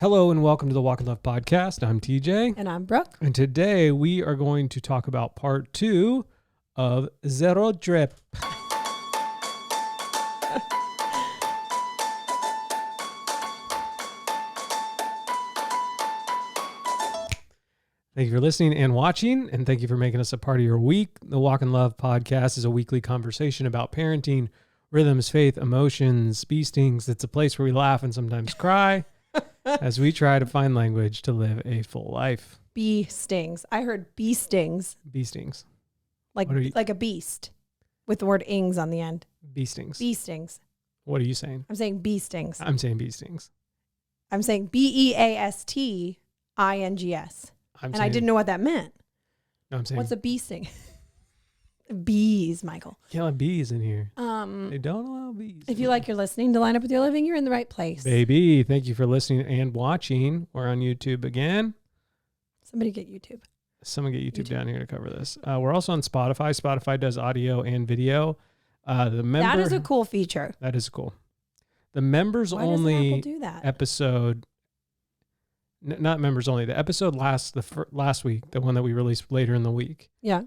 Hello and welcome to the Walk and Love podcast. I'm TJ. And I'm Brooke. And today we are going to talk about part 2 of Zero Drip. Thank you for listening and watching, and thank you for making us a part of your week. The Walk and Love podcast is a weekly conversation about parenting, rhythms, faith, emotions, bee stings. It's a place where we laugh and sometimes cry as we try to find language to live a full life. Bee stings. I heard bee stings. Bee stings. Like a beast with the word ings on the end. Bee stings. Bee stings. What are you saying? I'm saying bee stings. I'm saying bee stings. I'm saying BEASTINGS. And I didn't know what that meant. No, I'm saying. What's a bee sting? Bees, Michael. Can't let bees in here. They don't allow bees. If you like your listening to line up with your living, you're in the right place. Baby, thank you for listening and watching. We're on YouTube again. Somebody get YouTube. Someone get YouTube down here to cover this. We're also on Spotify. Spotify does audio and video. That is a cool feature. That is cool. The members Why only doesn't Apple do that? episode. Not members only. The episode last week, the one that we released later in the week. Yeah.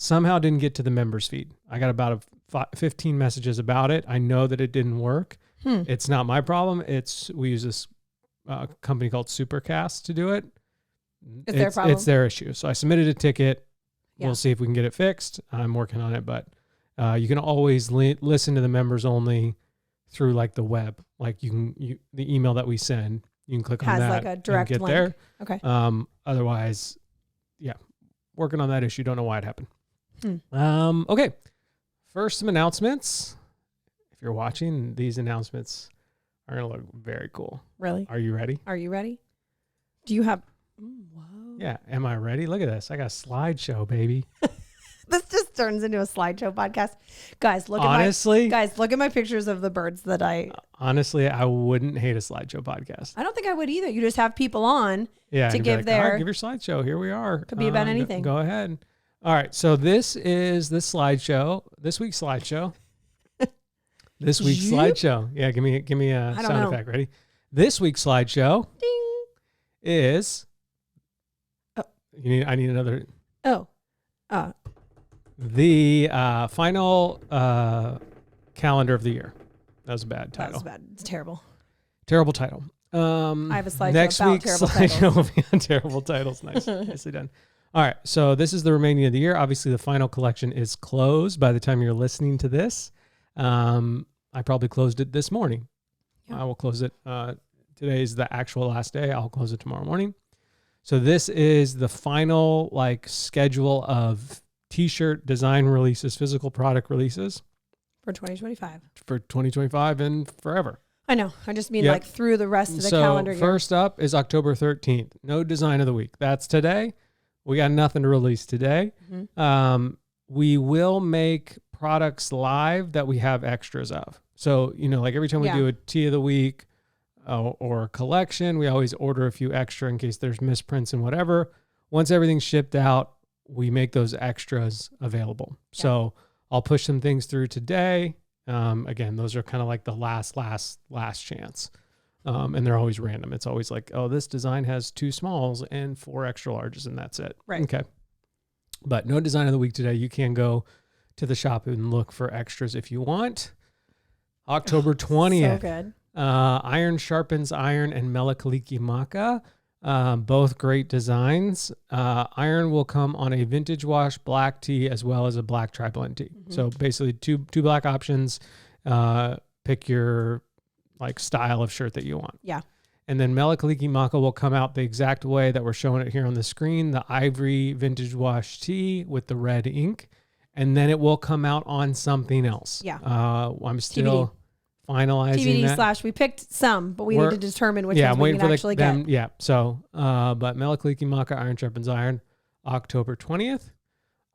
Somehow didn't get to the members feed. I got about 15 messages about it. I know that it didn't work. It's not my problem. We use this company called Supercast to do it. It's their problem. It's their issue. So I submitted a ticket. Yeah. We'll see if we can get it fixed. I'm working on it, but you can always listen to the members only through like the web. Like the email that we send, you can click on that. Has like a direct and get link. there. Okay. Otherwise, yeah, working on that issue. Don't know why it happened. Okay. First, some announcements. If you're watching, these announcements are going to look very cool. Really? Are you ready? Are you ready? Do you have... Whoa. Yeah. Am I ready? Look at this. I got a slideshow, baby. This just turns into a slideshow podcast. Guys, look at my pictures of the birds that Honestly, I wouldn't hate a slideshow podcast. I don't think I would either. You just have people on to give all right, give your slideshow. Here we are. Could be about anything. Go ahead. All right. So this is the slideshow. This week's slideshow. This week's slideshow. Yeah. Give me a sound effect. Ready? This week's slideshow. Ding. Is. I need another. The final calendar of the year. That was a bad title. That was bad. It's terrible. Terrible title. I have a slideshow next about week's terrible slideshow titles. will be on terrible titles. Nice. Nicely done. All right. So this is the remaining of the year. Obviously, the final collection is closed by the time you're listening to this. I probably closed it this morning. Yeah. I will close it. Today is the actual last day. I'll close it tomorrow morning. So this is the final schedule of t-shirt design releases, physical product releases. For 2025. For 2025 and forever. I know. I just mean through the rest of the calendar year. First up is October 13th. No design of the week. That's today. We got nothing to release today. Mm-hmm. We will make products live that we have extras of. So, like every time we do a tea of the week or a collection, we always order a few extra in case there's misprints and whatever. Once everything's shipped out, we make those extras available. Yeah. So I'll push some things through today. Again, those are kind of like the last chance. And they're always random. It's always like, oh, this design has 2 smalls and 4 extra larges, and that's it. Right. Okay. But no design of the week today. You can go to the shop and look for extras if you want. October 20th. So good. Iron Sharpens Iron and Melakaliki Maka. Both great designs. Iron will come on a vintage wash black tee as well as a black tri-blend tee. Mm-hmm. So basically two black options. Pick your style of shirt that you want. Yeah. And then Melakaliki Maka will come out the exact way that we're showing it here on the screen, the ivory vintage wash tee with the red ink. And then it will come out on something else. Yeah. I'm still finalizing that. We picked some, but we need to determine which ones we can actually get. Yeah. So, but Melakaliki Maka Iron Sharpens Iron, October 20th.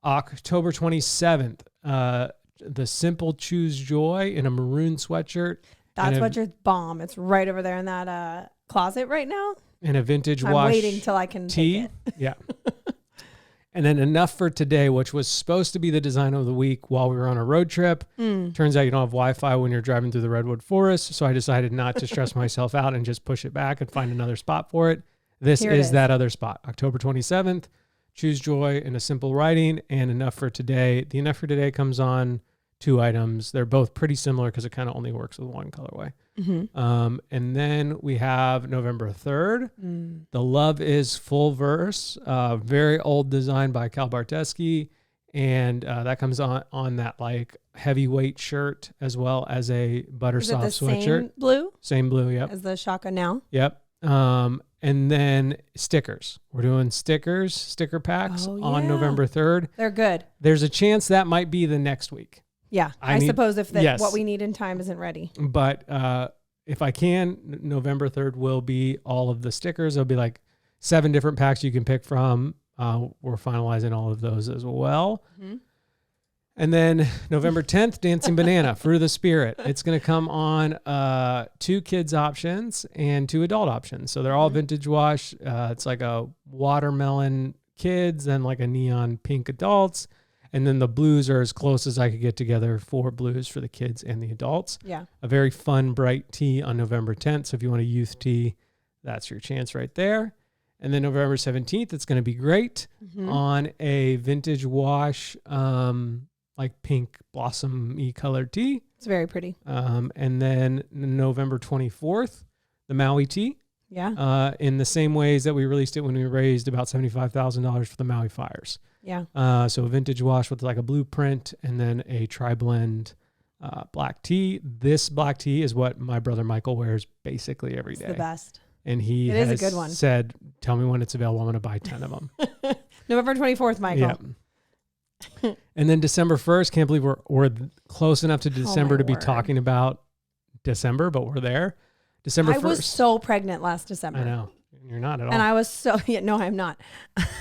October 27th, the Simple Choose Joy in a maroon sweatshirt. That sweatshirt's bomb. It's right over there in that closet right now. In a vintage wash I'm waiting till I can take it. Yeah. And then enough for today, which was supposed to be the design of the week while we were on a road trip. Turns out you don't have Wi-Fi when you're driving through the Redwood Forest. So I decided not to stress myself out and just push it back and find another spot for it. This is that other spot, October 27th. Choose joy in a simple writing and enough for today. The enough for today comes on 2 items. They're both pretty similar because it kind of only works with one colorway. And then we have November 3rd. The Love Is full verse, very old design by Cal Barteski. And that comes on that like heavyweight shirt as well as a buttersoft sweatshirt. Same blue, yep. As the Shaka now. Yep. And then stickers. We're doing sticker packs on November 3rd. They're good. There's a chance that might be the next week. Yeah, I suppose if what we need in time isn't ready. But if I can, November 3rd will be all of the stickers. There'll be like 7 different packs you can pick from. We're finalizing all of those as well. And then November 10th, Dancing Banana, Fruit of the Spirit. It's going to come on 2 kids options and 2 adult options. So they're all vintage wash. It's like a watermelon kids and like a neon pink adults. And then the blues are as close as I could get together, 4 blues for the kids and the adults. Yeah. A very fun, bright tee on November 10th. So if you want a youth tee, that's your chance right there. And then November 17th, it's going to be great on a vintage wash, like pink blossom-y colored tee. It's very pretty. And then November 24th, the Maui tee. Yeah. In the same ways that we released it when we raised about $75,000 for the Maui fires. Yeah. So a vintage wash with like a blueprint and then a tri-blend black tee. This black tee is what my brother Michael wears basically every day. It's the best. And he is a good one. Said, tell me when it's available. I'm going to buy 10 of them. November 24th, Michael. Yeah. And then December 1st, can't believe we're close enough to December to be talking about December, but we're there. December 1st. I was so pregnant last December. I know. You're not at all. And I was so, no, I'm not.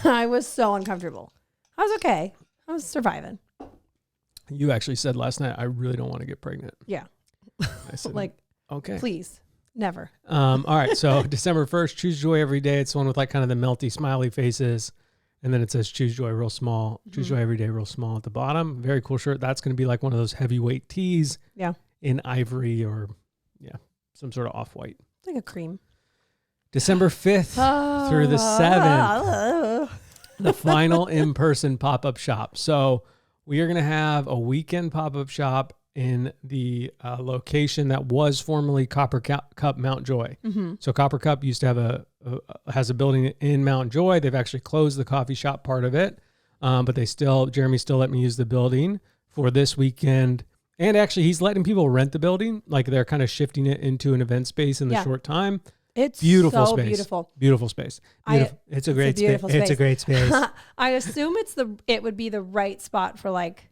I was so uncomfortable. I was okay. I was surviving. You actually said last night, I really don't want to get pregnant. Yeah. I said, like, okay. Please. Never. All right. So December 1st, choose joy every day. It's the one with like kind of the melty smiley faces. And then it says choose joy real small, choose joy every day real small at the bottom. Very cool shirt. That's going to be like one of those heavyweight tees. Yeah. In ivory or some sort of off-white. Like a cream. December 5th through the 7th. The final in-person pop-up shop. So we are going to have a weekend pop-up shop in the location that was formerly Copper Cup Mount Joy. So Copper Cup used to have has a building in Mount Joy. They've actually closed the coffee shop part of it, but Jeremy still let me use the building for this weekend. And actually, he's letting people rent the building. Like they're kind of shifting it into an event space in the short time. It's beautiful so space. Beautiful space. It's a great space. It's a great space. I assume it would be the right spot for like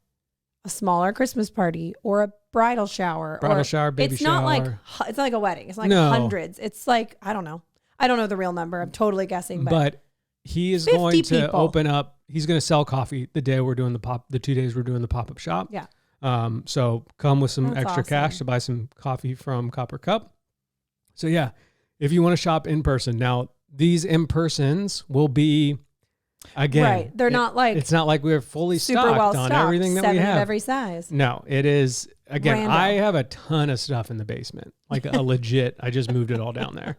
a smaller Christmas party or a bridal shower. Baby shower. It's not like a wedding. It's not like hundreds. It's like, I don't know. I don't know the real number. I'm totally guessing. But he is going to open up. He's going to sell coffee the day we're doing the 2 days we're doing the pop-up shop. Yeah. So come with some extra cash to buy some coffee from Copper Cup. So yeah, if you want to shop in person. Now, these in-persons will be, again. Right. They're not like. It's not like we're fully stocked on everything that we have. 7 of every size. No, it is, again, Random. I have a ton of stuff in the basement. Like a legit, I just moved it all down there.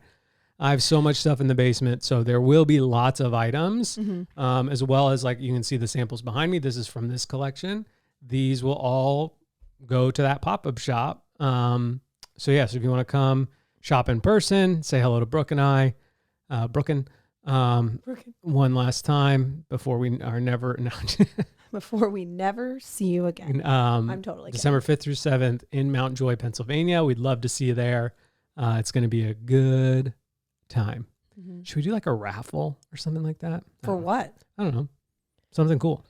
I have so much stuff in the basement. So there will be lots of items, as well as like you can see the samples behind me. This is from this collection. These will all go to that pop-up shop. So if you want to come shop in person, say hello to Brooke and I, Brooken, one last time before we are never, before we never see you again. I'm totally December 5th through 7th in Mount Joy, Pennsylvania. We'd love to see you there. It's going to be a good time. Should we do like a raffle or something like that? For what? I don't know. Something cool.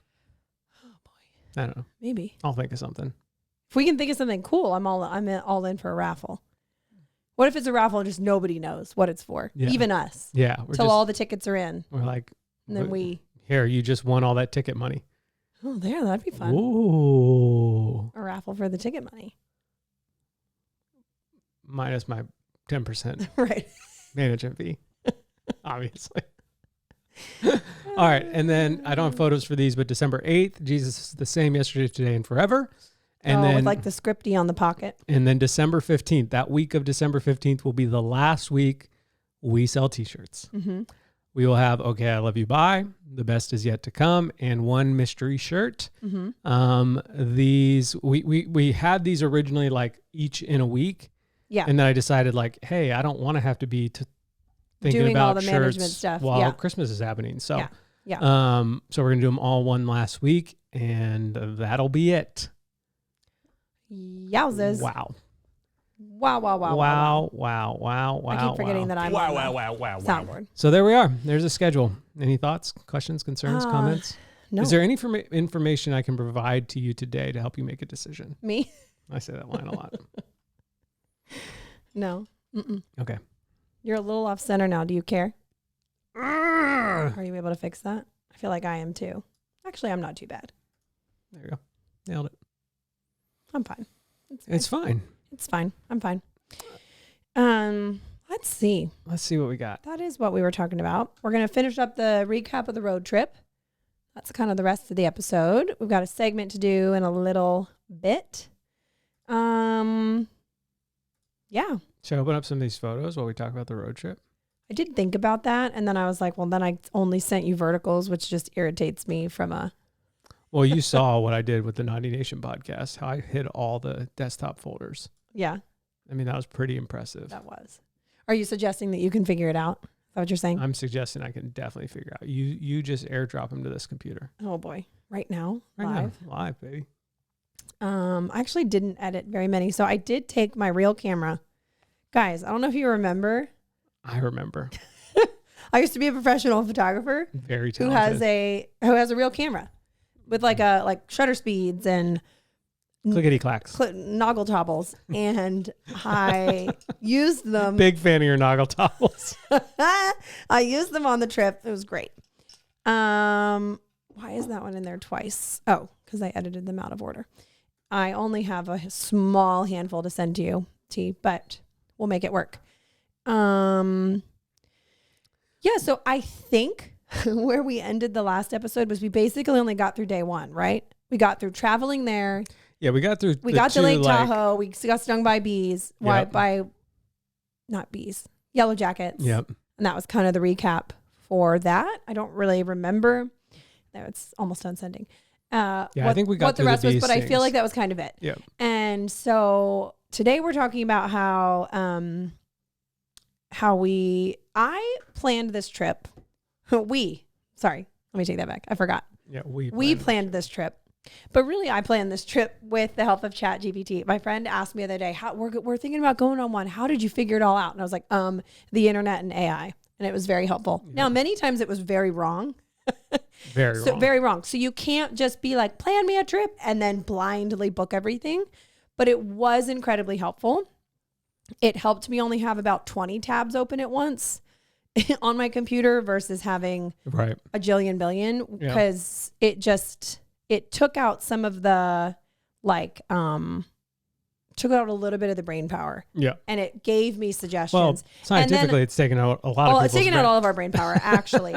I don't know. Maybe. I'll think of something. If we can think of something cool, I'm all in for a raffle. What if it's a raffle and just nobody knows what it's for? Yeah. Even us. Yeah. Till all the tickets are in. We're like, and then here, you just won all that ticket money. Oh, that'd be fun. Ooh. A raffle for the ticket money. Minus my 10% right. management fee, obviously. All right. And then I don't have photos for these, but December 8th, Jesus is the same yesterday, today, and forever. And then with like the scripty on the pocket. And then December 15th, that week of December 15th will be the last week we sell t-shirts. Mm-hmm. We will have Okay, I Love You Bye, The Best Is Yet to Come, and one mystery shirt. Mm-hmm. These we had these originally like each in a week. Yeah. And then I decided like, hey, I don't want to have to be thinking doing about all the management shirts stuff while Christmas is happening. So yeah. So we're gonna do them all one last week, and that'll be it. Yowzers. Wow. Wow. I keep forgetting that I'm on the soundboard. So there we are. There's a schedule. Any thoughts, questions, concerns, comments? No. Is there any information I can provide to you today to help you make a decision? Me? I say that line a lot. No. Mm-mm. Okay. You're a little off center now. Do you care? Are you able to fix that? I feel like I am too. Actually, I'm not too bad. There you go. Nailed it. I'm fine. It's fine. It's fine. I'm fine. Let's see. Let's see what we got. That is what we were talking about. We're going to finish up the recap of the road trip. That's kind of the rest of the episode. We've got a segment to do in a little bit. Yeah. Should I open up some of these photos while we talk about the road trip? I did think about that. And then I was like, well, then I only sent you verticals, which just irritates me from a... Well, you saw what I did with the Naughty Nation podcast, how I hid all the desktop folders. Yeah. I mean, that was pretty impressive. That was. Are you suggesting that you can figure it out? Is that what you're saying? I'm suggesting I can definitely figure out. You just airdrop them to this computer. Oh boy. Right now? Live, baby. I actually didn't edit very many. So I did take my real camera. Guys, I don't know if you remember. I remember. I used to be a professional photographer. Very talented. Who has a real camera with like shutter speeds and clickety clacks, noggle topples, and I used them. Big fan of your noggle topples. I used them on the trip. It was great. Why is that one in there twice? Oh, because I edited them out of order. I only have a small handful to send to you, T, but we'll make it work. Yeah, so I think where we ended the last episode was we basically only got through day one, right? We got through traveling there. Yeah, we got through. We got to Lake Tahoe. We got stung by bees. Yep. Not bees, yellow jackets. Yep. And that was kind of the recap for that. I don't really remember. No, it's almost done sending. I think we got what through the rest was, but things. I feel like that was kind of it. Yeah. And so today we're talking about how I planned this trip. Let me take that back. I forgot. Yeah, we planned this trip. But really, I planned this trip with the help of ChatGPT. My friend asked me the other day, we're thinking about going on one. How did you figure it all out? And I was like, the internet and AI. And it was very helpful. Yeah. Now, many times it was very wrong. Very wrong. So you can't just be like, plan me a trip and then blindly book everything. But it was incredibly helpful. It helped me only have about 20 tabs open at once on my computer versus having a jillion billion, because it took out some of the took out a little bit of the brain power. Yeah. And it gave me suggestions. Well, scientifically, it's taken out a lot of it's taken out all of our brain power, actually.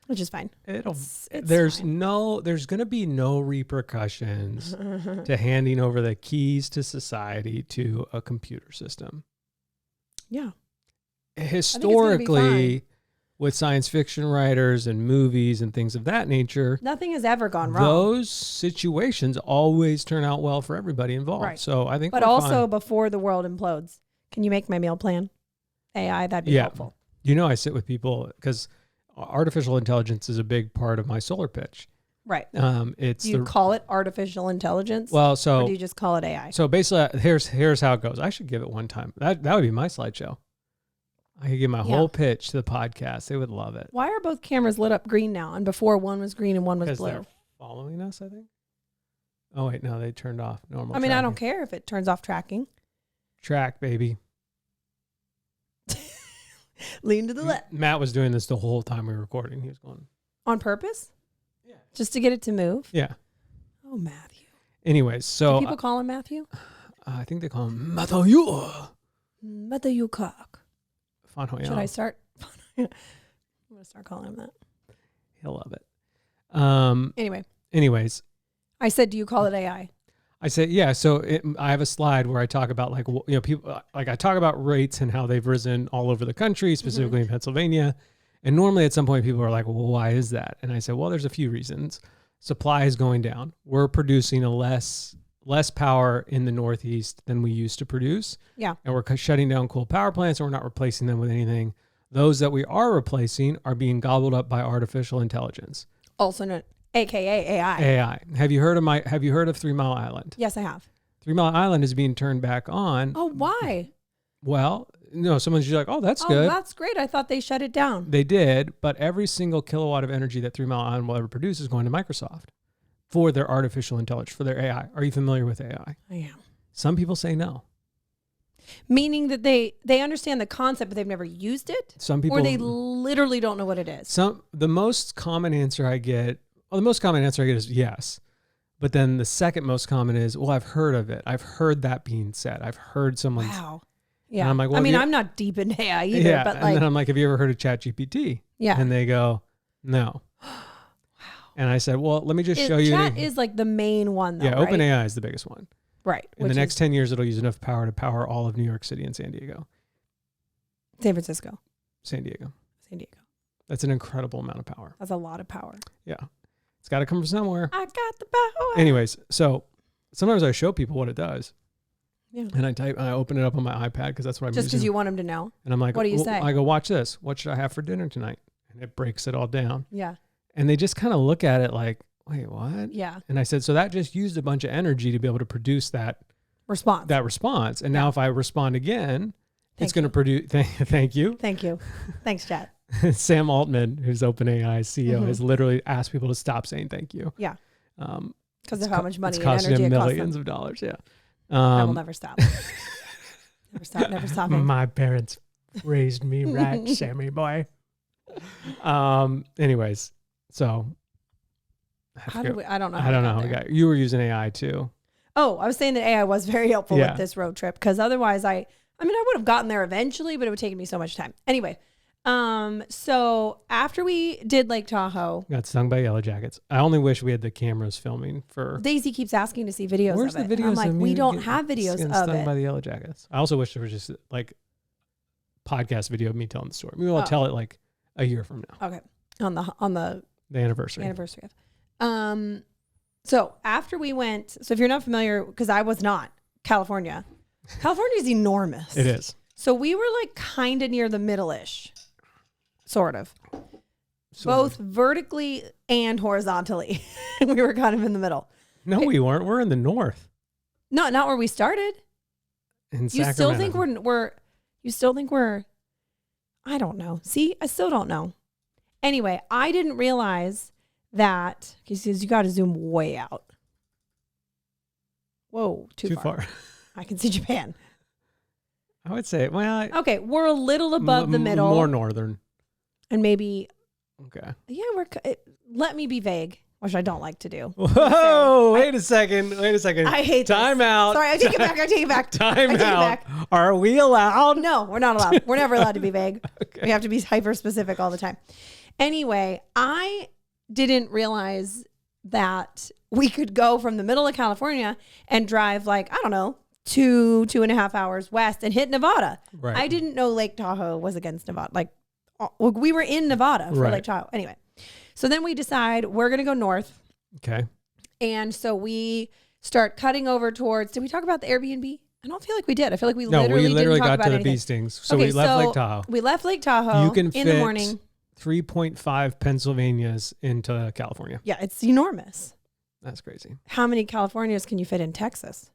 Which is fine. There's going to be no repercussions to handing over the keys to society to a computer system. Yeah. Historically, with science fiction writers and movies and things of that nature, nothing has ever gone wrong. Those situations always turn out well for everybody involved. Right. So I think, but also before the world implodes, can you make my meal plan? AI, that'd be helpful. I sit with people because artificial intelligence is a big part of my solar pitch. Right. Do you call it artificial intelligence? Well, or do you just call it AI? So basically, here's how it goes. I should give it one time. That would be my slideshow. I could give my whole pitch to the podcast. They would love it. Why are both cameras lit up green now? And before one was green and one was blue. They're following us, I think. Oh wait, no, they turned off normal. I mean, tracking. I don't care if it turns off tracking. Track, baby. Lean to the left. Matt was doing this the whole time we were recording. He was going on purpose. Yeah. Just to get it to move. Yeah. Oh, Matthew. Anyways, so do people call him Matthew? I think they call him Matthew. Matthew cock. Should I start? going to start calling him that. He'll love it. Anyways, I said, do you call it AI? I say, yeah. So I have a slide where I talk about like, people, like I talk about rates and how they've risen all over the country, specifically in Pennsylvania. And normally at some point people are like, well, why is that? And I say, well, there's a few reasons. Supply is going down. We're producing less power in the Northeast than we used to produce. Yeah. And we're shutting down coal power plants, and we're not replacing them with anything. Those that we are replacing are being gobbled up by artificial intelligence. Also known, AKA AI. AI. Have you heard of 3 Mile Island? Yes, I have. 3 Mile Island is being turned back on. Oh, why? Well, no, someone's just like, oh, that's Oh, good. that's great. I thought they shut it down. They did, but every single kilowatt of energy that 3 Mile Island will ever produce is going to Microsoft for their artificial intelligence, for their AI. Are you familiar with AI? I am. Some people say no. Meaning that they understand the concept, but they've never used it? Some people... Or they literally don't know what it is? The most common answer I get is yes. But then the second most common is, well, I've heard of it. I've heard that being said. I've heard someone... Wow. Yeah. And I'm like, well, I'm not deep in AI either, yeah, but and then I'm like, have you ever heard of ChatGPT? Yeah. And they go, no. Wow. And I said, well, let me just show you. Chat is like the main one, though, yeah, right? OpenAI is the biggest one. Right. In the next 10 years, it'll use enough power to power all of New York City and San Diego. San Francisco. San Diego. That's an incredible amount of power. That's a lot of power. Yeah. It's got to come from somewhere. I got the power. Anyways, so sometimes I show people what it does. Yeah. And I open it up on my iPad because that's what I'm using. Just because you want them to know. And I'm like, what do you say? I go, watch this. What should I have for dinner tonight? And it breaks it all down. Yeah. And they just kind of look at it like, wait, what? Yeah. And I said, so that just used a bunch of energy to be able to produce that response. And now if I respond again, it's going to produce. Thank you. Thank you. Thanks, chat. Sam Altman, who's OpenAI's CEO, has literally asked people to stop saying thank you. Yeah. Because of how much money it's and costing energy him it costs millions them. of dollars. Yeah. I will never stop. Never stop. My parents raised me right, Sammy boy. Anyways, so I don't know. I don't know. You were using AI too. Oh, I was saying that AI was very helpful with this road trip because otherwise I would have gotten there eventually, but it would take me so much time. Anyway, so after we did Lake Tahoe, got stung by yellow jackets. I only wish we had the cameras filming for. Daisy keeps asking to see videos. Where's of it. the videos? I'm like, we don't have videos of stung it. by the yellow jackets. I also wish there was just like podcast video of me telling the story. Maybe I'll tell it like a year from now. Okay, on the anniversary. Of. So after we went, so if you're not familiar, because I was not, California is enormous. It is. So we were like kind of near the middle-ish, sort of. Both vertically and horizontally. We were kind of in the middle. No, we weren't. We're in the north. No, not where we started. In Sacramento. You still think we're, I don't know. See, I still don't know. Anyway, I didn't realize that, because you got to zoom way out. Whoa, too far. I can see Japan. I would say, well. Okay, we're a little above the middle. More northern. And maybe. Okay. Yeah, let me be vague, which I don't like to do. Whoa, wait a second. I hate Time this. out. Sorry, I take it back. Time out. Are we allowed? No, we're not allowed. We're never allowed to be vague. Okay. We have to be hyper specific all the time. Anyway, I didn't realize that we could go from the middle of California and drive like, I don't know, 2.5 hours west and hit Nevada. Right. I didn't know Lake Tahoe was against Nevada. Like we were in Nevada for Lake Tahoe. Anyway, so then we decide we're going to go north. Okay. And so we start cutting over towards, did we talk about the Airbnb? I don't feel like we did. I feel like we literally didn't talk got about to the anything. bee stings. So we left Lake Tahoe. We left Lake Tahoe you can in the morning. 3.5 Pennsylvanias into California. Yeah, it's enormous. That's crazy. How many Californias can you fit in Texas?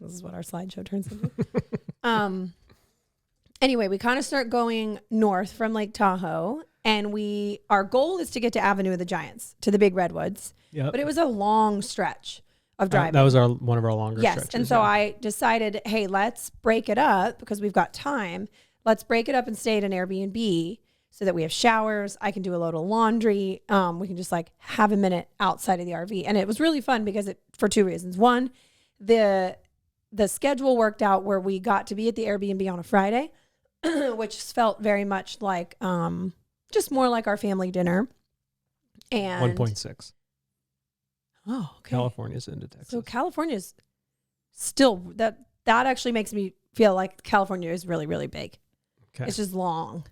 This is what our slideshow turns into. Anyway, we kind of start going north from Lake Tahoe, and our goal is to get to Avenue of the Giants, to the Big Redwoods. Yep. But it was a long stretch of driving. That was one of our longer stretches. Yes, and so I decided, hey, let's break it up because we've got time. Let's break it up and stay at an Airbnb so that we have showers. I can do a load of laundry. We can just like have a minute outside of the RV. And it was really fun because for two reasons. One, the schedule worked out where we got to be at the Airbnb on a Friday which felt very much like just more like our family dinner. And 1.6. Oh, okay. California's into Texas. So California's still that actually makes me feel like California is really, really big. Okay. It's just long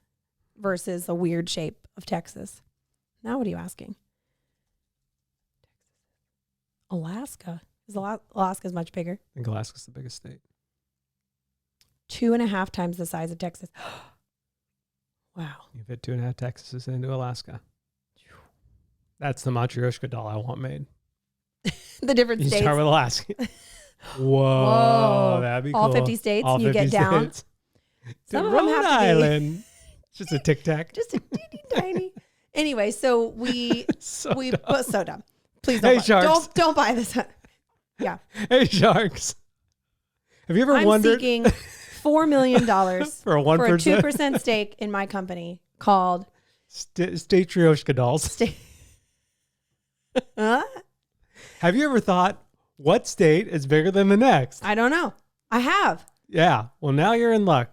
versus a weird shape of Texas. Now what are you asking? Alaska. Alaska's much bigger. I think Alaska's the biggest state. 2.5 times the size of Texas. Wow. You fit 2.5 Texas into Alaska. That's the Matryoshka doll I want made. The different You states. start with Alaska. Whoa, that'd be cool. All 50 states, All you 50 get down. states. Some To of them Rhode have to be Island. Just a tic tac. just a teeny tiny. Anyway, so we So we dumb. put so dumb. Please Hey, don't sharks. don't buy this. Yeah. Hey, sharks. Have you ever I'm wondered seeking $4 million for a 1%? for a 2% stake in my company called Matryoshka dolls? Huh? Have you ever thought what state is bigger than the next? I don't know. I have. Yeah. Well, now you're in luck.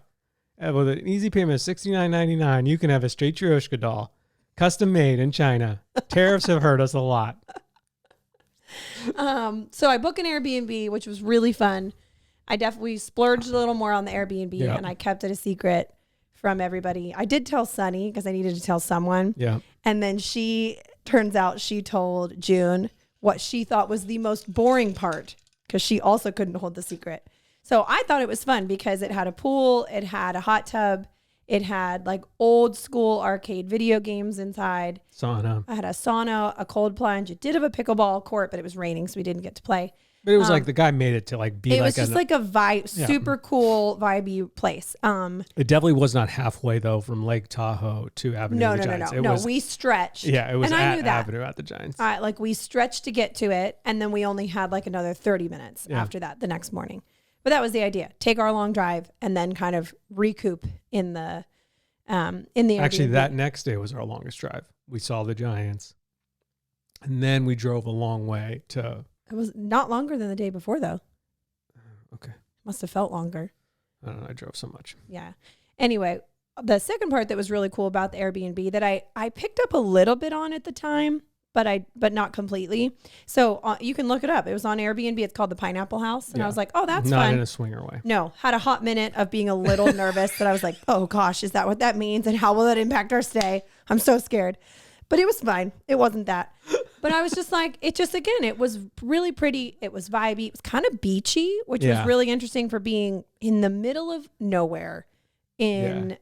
With an easy payment of $69.99, you can have a Matryoshka doll, custom made in China. Tariffs have hurt us a lot. So I booked an Airbnb, which was really fun. I definitely splurged a little more on the Airbnb, Yeah. and I kept it a secret from everybody. I did tell Sunny because I needed to tell someone. Yeah. And then turns out she told June what she thought was the most boring part because she also couldn't hold the secret. So I thought it was fun because it had a pool, it had a hot tub, it had like old school arcade video games inside. Sauna. I had a sauna, a cold plunge. It did have a pickleball court, but it was raining, so we didn't get to play. But it was like the guy made it to like be It like was just like a vibe, Yeah. super cool, vibey place. It definitely was not halfway though from Lake Tahoe to Avenue No, of the no, no, Giants. no, It no. was, We stretched. yeah, it was and I at knew that. Avenue at the Giants. Like we stretched to get to it, and then we only had like another 30 minutes Yeah. after that the next morning. But that was the idea: take our long drive and then kind of recoup in the Actually, Airbnb. that next day was our longest drive. We saw the Giants, and then we drove a long way to. It was not longer than the day before, though. Okay. Must have felt longer. I don't know. I drove so much. Yeah. Anyway, the second part that was really cool about the Airbnb that I picked up a little bit on at the time, but not completely. So you can look it up. It was on Airbnb. It's called the Pineapple House, and Yeah. I was like, oh, that's Not fun. in a swinger way. No, had a hot minute of being a little nervous that I was like, oh gosh, is that what that means? And how will that impact our stay? I'm so scared. But it was fine. It wasn't that. But I was just like, it was really pretty. It was vibey. It was kind of beachy, which was Yeah. really interesting for being in the middle of nowhere. I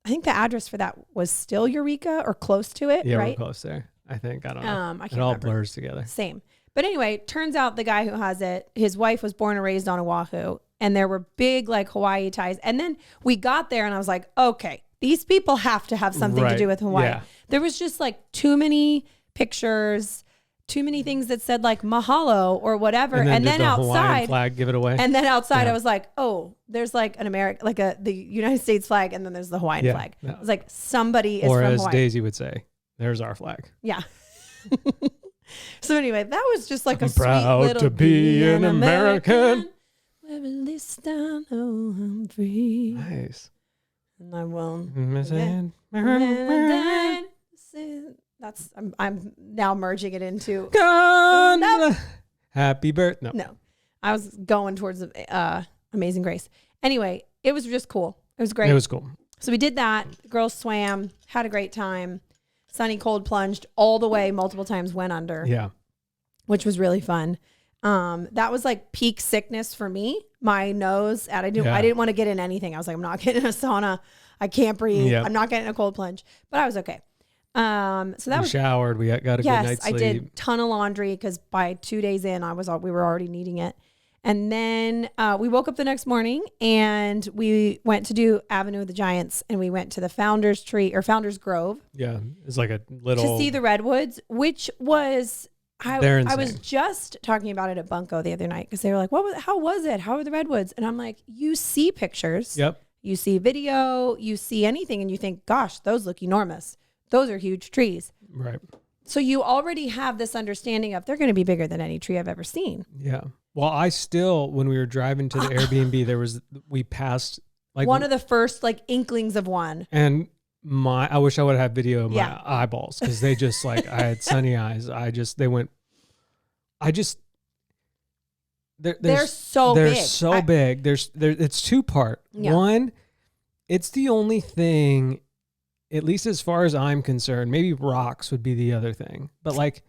think the address for that was still Eureka or close to it, Yeah, right? we're close there. I think. I don't know. I can't It all remember. blurs together. Same. But anyway, turns out the guy who has it, his wife was born and raised on Oahu, and there were big like Hawaii ties. And then we got there and I was like, okay, these people have to have something to Right. do with Hawaii. Yeah. There was just like too many pictures, too many things that said like mahalo or whatever. And did then the Hawaiian outside, flag give it away. and then outside Yeah. I was like, oh, there's like an American, like the United States flag, and then there's the Hawaiian Yeah. flag. Yeah. I was like, somebody is or from as Hawaii. Daisy would say, "There's our flag." Yeah. So anyway, that was just like a I'm sweet proud little to be an American. Where this time, oh, I'm free. Nice. And I won't. That's I'm now merging it into God, happy birthday. No. no. I was going towards Amazing Grace. Anyway, it was just cool. It was great. It was cool. So we did that. Girls swam, had a great time. Sunny cold plunged all the way multiple times, went under. Yeah. Which was really fun. That was like peak sickness for me. My nose, and I didn't want to get in anything. I was like, I'm not getting in a sauna. I can't breathe. Yep. I'm not getting a cold plunge, but I was okay. So that We was showered. We got a good night's I sleep. did ton of laundry because by 2 days in, we were already needing it. And then we woke up the next morning and we went to do Avenue of the Giants, and we went to the Founders Grove Yeah, it's like a little. to see the redwoods, which was They're I was insane. just talking about it at Bunko the other night because they were like, how was it? How were the redwoods? And I'm like, you see pictures, Yep. you see video, you see anything, and you think, gosh, those look enormous. Those are huge trees. Right. So you already have this understanding of they're going to be bigger than any tree I've ever seen. Yeah. Well, I still, when we were driving to the Airbnb, we passed Like one of the first like inklings of one. And I wish I would have had video of my Yeah. eyeballs because they just like, I had sunny eyes. They're so they're big. so big. It's two part. Yeah. One, it's the only thing, at least as far as I'm concerned, maybe rocks would be the other thing, but like,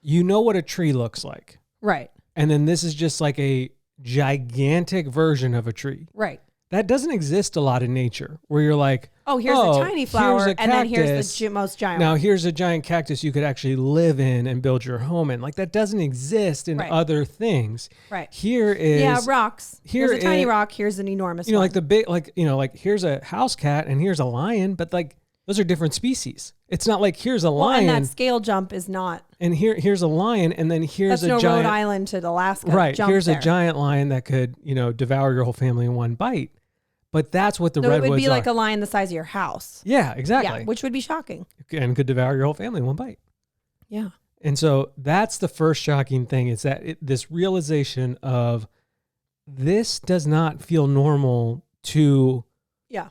you know what a tree looks like. Right. And then this is just like a gigantic version of a tree. Right. That doesn't exist a lot in nature where you're like, oh, here's a tiny flower, and then here's the most giant now one. here's a giant cactus you could actually live in and build your home in. Like that doesn't exist in other things. Right. Here is rocks. Here's a tiny rock. Here's an enormous one. Like the big, like, like here's a house cat and here's a lion, but like those are different species. It's not like here's a lion. And that scale jump is not. And here's a lion, and then here's that's a no giant Rhode Island to Alaska. Right. Jump here's there. a giant lion that could, devour your whole family in one bite. But that's what the redwoods are. It would be like a lion the size of your house. Yeah, exactly. Yeah, which would be shocking. And could devour your whole family in one bite. Yeah. And so that's the first shocking thing is that this realization of this does not feel normal to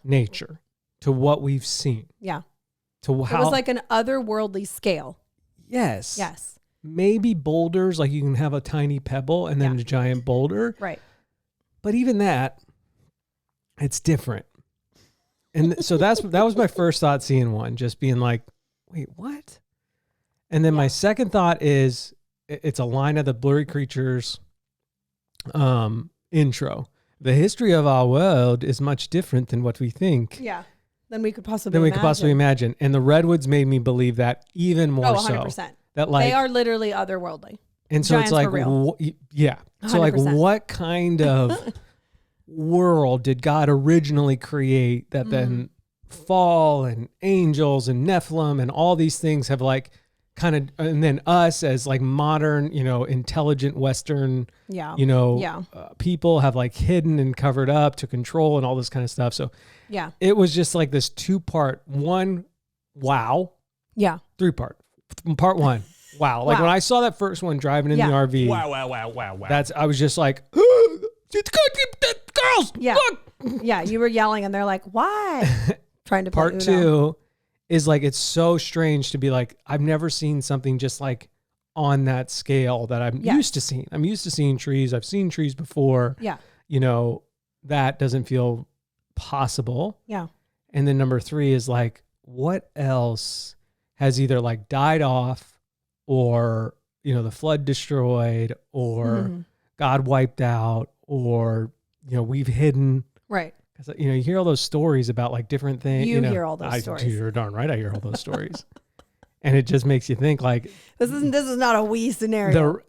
nature, to what we've seen. Yeah. To how it was like an otherworldly scale. Yes. Yes. Maybe boulders, like you can have a tiny pebble and then a giant boulder. Right. But even that, it's different. And so that was my first thought seeing one, just being like, wait, what? And then my second thought is it's a line of the Blurry Creatures intro. The history of our world is much different than what we think. Yeah. Than we could possibly imagine. And the redwoods made me believe that even more 100%. so. That like they are literally otherworldly. And so Giants it's like, for real. So like 100%. what kind of world did God originally create that then fall and angels and Nephilim and all these things have like kind of, and then us as like modern, intelligent Western, people have like hidden and covered up to control and all this kind of stuff. So it was just like this 2-part, one, wow. Yeah. 3-part. Part one. Wow. Like when I saw that first one driving in the RV. Wow. I was just like, it's good, girls. Yeah. Look. Yeah. You were yelling and they're like, why? Trying to Part 2 is like, it's so strange to be like, I've never seen something just like on that scale that I'm used to seeing. I'm used to seeing trees. I've seen trees before. Yeah. That doesn't feel possible. Yeah. And then number 3 is like, what else has either like died off or, the flood destroyed or God wiped out or, we've hidden. Right. Because, you hear all those stories about like different things. You hear all those stories. You're darn right. I hear all those stories. And it just makes you think like. This is not a we scenario.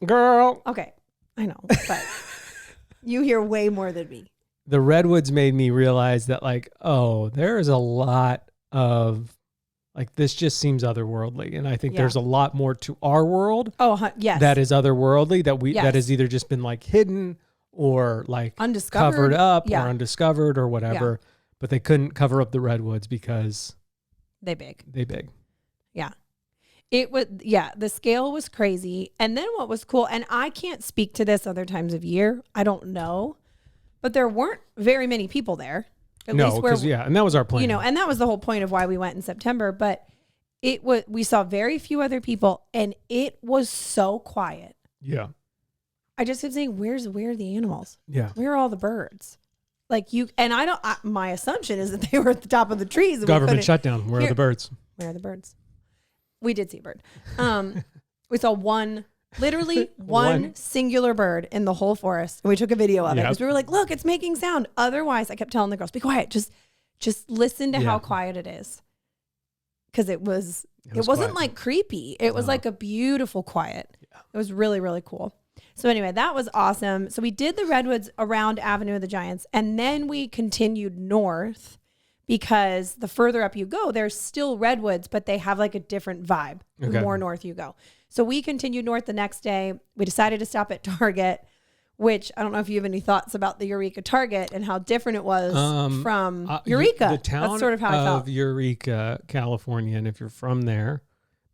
Girl. Okay. I know. But you hear way more than me. The redwoods made me realize that like, oh, there is a lot of like, this just seems otherworldly. And I think there's a lot more to our world. Oh, yes. That is otherworldly that has either just been like hidden or like undiscovered, covered up or undiscovered or whatever. Yeah. But they couldn't cover up the redwoods because they big. Yeah. It was, the scale was crazy. And then what was cool, and I can't speak to this other times of year. I don't know, but there weren't very many people there. And that was our plan. And that was the whole point of why we went in September. But we saw very few other people, and it was so quiet. Yeah. I just kept saying, where are the animals? Yeah. Where are all the birds? Like my assumption is that they were at the top of the trees. And government shutdown. Where are the birds? Where are the birds? We did see a bird. We saw literally one singular bird in the whole forest. And we took a video of it because we were like, look, it's making sound. Otherwise, I kept telling the girls, be quiet. Just listen to how quiet it is. Because it wasn't quiet. Like creepy. It was like a beautiful quiet. Yeah. It was really, really cool. So anyway, that was awesome. So we did the redwoods around Avenue of the Giants, and then we continued north because the further up you go, there's still redwoods, but they have like a different vibe the more north you go. So we continued north the next day. We decided to stop at Target, which I don't know if you have any thoughts about the Eureka Target and how different it was from Eureka. The town That's sort of how I felt. Of Eureka, California, and if you're from there,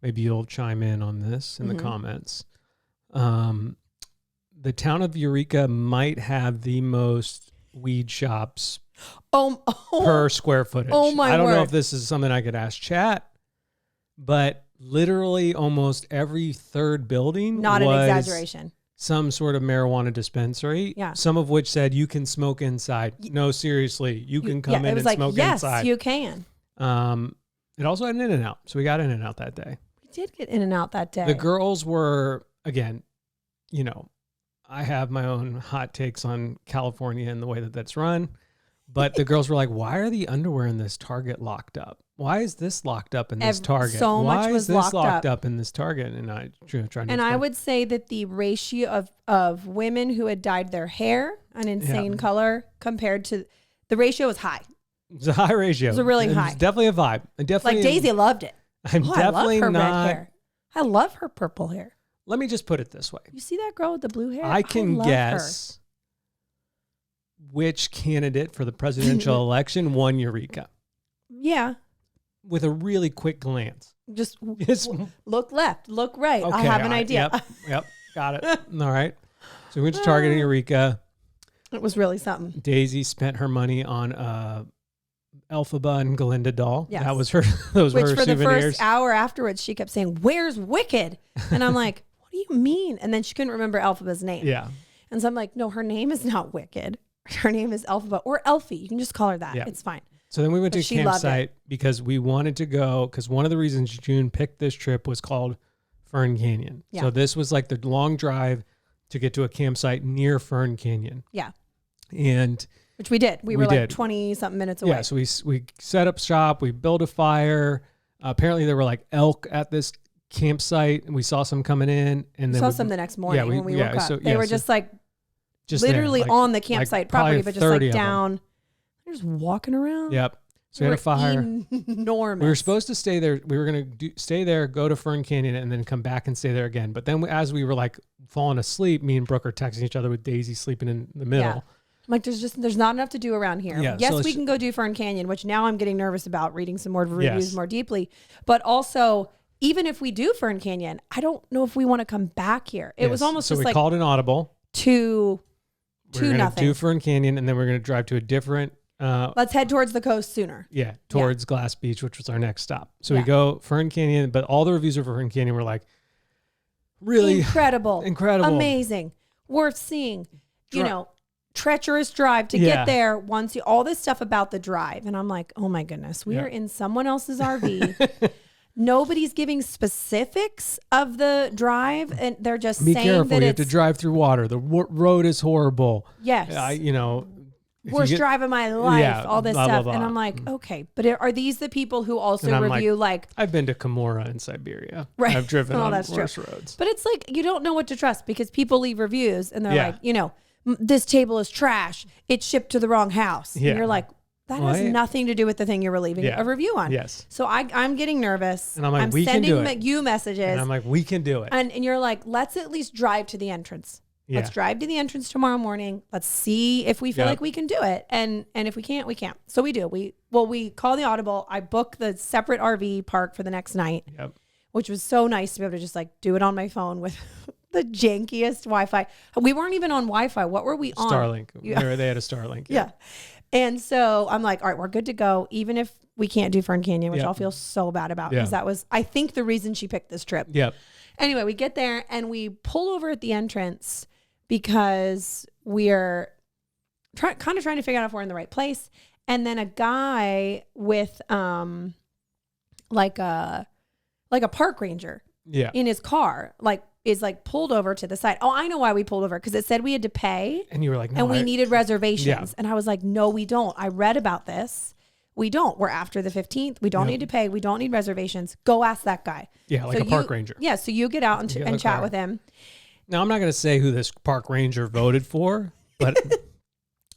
maybe you'll chime in on this in the comments. The town of Eureka might have the most weed shops per square footage. Oh my I don't know word. if this is something I could ask chat, but literally almost every third building Not an was exaggeration. some sort of marijuana dispensary. Yeah. Some of which said you can smoke inside. No, seriously, you can come in it was and like, smoke yes, inside. you can. It also had an In-N-Out, so we got In-N-Out that day. We did get in and out that day. The girls were, again, I have my own hot takes on California and the way that that's run, but the girls were like, why are the underwear in this Target locked up? Why is this locked up in this Target? So Why much was is this locked up in this Target? And I trying to And I would say that the ratio of women who had dyed their hair an insane color compared to the ratio was high. It's a high ratio. It was a really high. It's definitely a vibe. Like Daisy loved it. I'm definitely I love her not. red hair. I love her purple hair. Let me just put it this way. You see that girl with the blue hair? I can love guess which candidate for the presidential election won Eureka her. Yeah. with a really quick glance. Just Yes. look left, look right. Okay, I have an all right. idea. Yep. Got it. All right. So we went to Target and Eureka. It was really something. Daisy spent her money on Elphaba and Glinda doll. Yes. That was her. Those were Which her for the souvenirs. first hour afterwards, she kept saying, "Where's Wicked?" And I'm like, "What do you mean?" And then she couldn't remember Elphaba's name. Yeah. And so I'm like, "No, her name is not Wicked. Her name is Elphaba or Elfie. You can just call her that. Yeah. It's fine." So then we went But to a she loved campsite because we wanted to go, because one of the reasons June picked this trip was called Fern Canyon. Yeah. So this was like the long drive to get to a campsite near Fern Canyon. Yeah. And Which we did. We were We like did. 20 something minutes away. yeah, so we set up shop, we built a fire. Apparently there were like elk at this campsite, and we saw some coming in. And We then saw some the next morning when we woke up. so- They were just like just literally there, on the campsite probably property, but just 30 like of them. down. They're just walking around. Yep. So we They had a fire. were enormous. We were supposed to stay there. We were going to stay there, go to Fern Canyon, and then come back and stay there again. But then as we were like falling asleep, me and Brooke are texting each other with Daisy sleeping in the middle. Yeah. I'm like, there's not enough to do around here. Yeah, Yes, so we can go do Fern Canyon, which now I'm getting nervous about reading some more reviews Yes. more deeply. But also, even if we do Fern Canyon, I don't know if we want to come back here. It was Yes. almost so just we like called an audible. to We're going to nothing. do Fern Canyon, and then we're going to drive to a different, Let's head towards the coast sooner. towards Glass Beach, which was our next stop. So Yeah. we go Fern Canyon, but all the reviews of Fern Canyon were like, really Incredible. Amazing. Worth seeing. Treacherous drive to Yeah. get there once you, all this stuff about the drive. And I'm like, oh my goodness, we Yeah. are in someone else's RV. Nobody's giving specifics of the drive, and they're just Be saying careful. that You have to it's drive through water. The road is horrible. yes, If worst you get- drive of my life. Yeah, all this blah, blah, stuff, blah. and I'm like, okay, but are these the people who also And I'm review like? I've been to Kimura in Siberia. Right. I've driven Oh, on that's true. worse roads. But it's like you don't know what to trust because people leave reviews and they're Yeah. like, this table is trash. It's shipped to the wrong house. Yeah. And you're like, that Well, has nothing to do with the thing you're leaving Yeah. a review on. Yes. So I'm getting nervous. And I'm like, we can sending do it. you messages. And I'm like, we can do it. And you're like, let's at least drive to the entrance. Yeah. Let's drive to the entrance tomorrow morning. Let's see if we feel Yep. like we can do it. And if we can't, we can't. So we do. We call the audible. I book the separate RV park for the next night, Yep. which was so nice to be able to just like do it on my phone with the jankiest Wi-Fi. We weren't even on Wi-Fi. What were we on? Starlink. Yeah. They had a Starlink. Yeah. And so I'm like, all right, we're good to go. Even if we can't do Fern Canyon, which Yep. I'll feel so bad about Yeah. because that was, I think, the reason she picked this trip. Yep. Anyway, we get there and we pull over at the entrance because we're kind of trying to figure out if we're in the right place. And then a guy with like a park ranger Yeah. in his car, is pulled over to the side. Oh, I know why we pulled over because it said we had to pay And you were like, no, and we needed reservations. Yeah. And I was like, no, we don't. I read about this. We don't. We're after the 15th. We don't Yep. need to pay. We don't need reservations. Go ask that guy. Yeah, like So a park you- ranger. Yeah. So you get out and, You get and the chat car. with him. Now, I'm not going to say who this park ranger voted for, but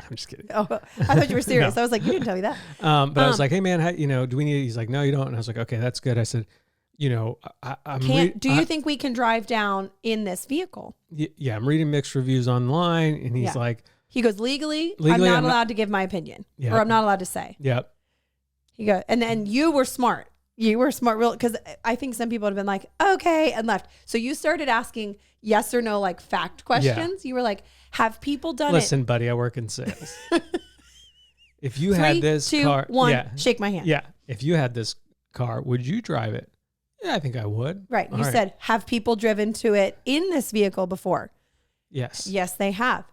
I'm just kidding. Oh, I thought you were serious. No. I was like, you didn't tell me that. But I was like, hey, man, do we need, he's like, no, you don't. And I was like, okay, that's good. I said, I'm Do you think we can drive down in this vehicle? yeah, I'm reading mixed reviews online. And he's Yeah. like, He goes, legally I'm Legally, not I'm not- allowed to give my opinion Yeah. or I'm not allowed to say. yep. He goes, and then you were smart. You were smart, real, because I think some people would have been like, okay, and left. So you started asking yes or no, like fact questions. You were like, have people done Listen, buddy, I work in sales. If you 3, had this 2, car, 1, yeah, shake my hand. yeah. If you had this car, would you drive it? Yeah, I think I would. Right. All You said, have people driven to it in this vehicle before? Yes. Yes, they have.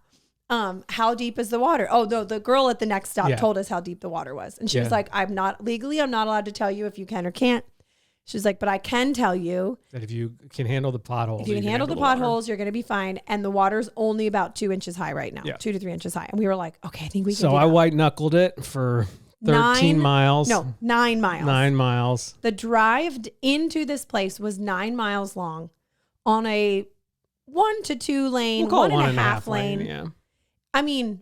How deep is the water? Oh, no, the girl at the next stop Yeah. told us how deep the water was. And she was Yeah. like, I'm not allowed to tell you if you can or can't. She's like, but I can tell you That if you can handle the potholes, if you can handle the water. potholes, you're going to be fine. And the water's only about 2 inches high right now, Yeah. 2 to 3 inches high. And we were like, okay, I think we can So do I that. white knuckled it for 13 miles. No, 9 miles. 9 miles. The drive into this place was 9 miles long on a 1 to 2 lane, We'll call it 1.5 lane. Yeah. I mean,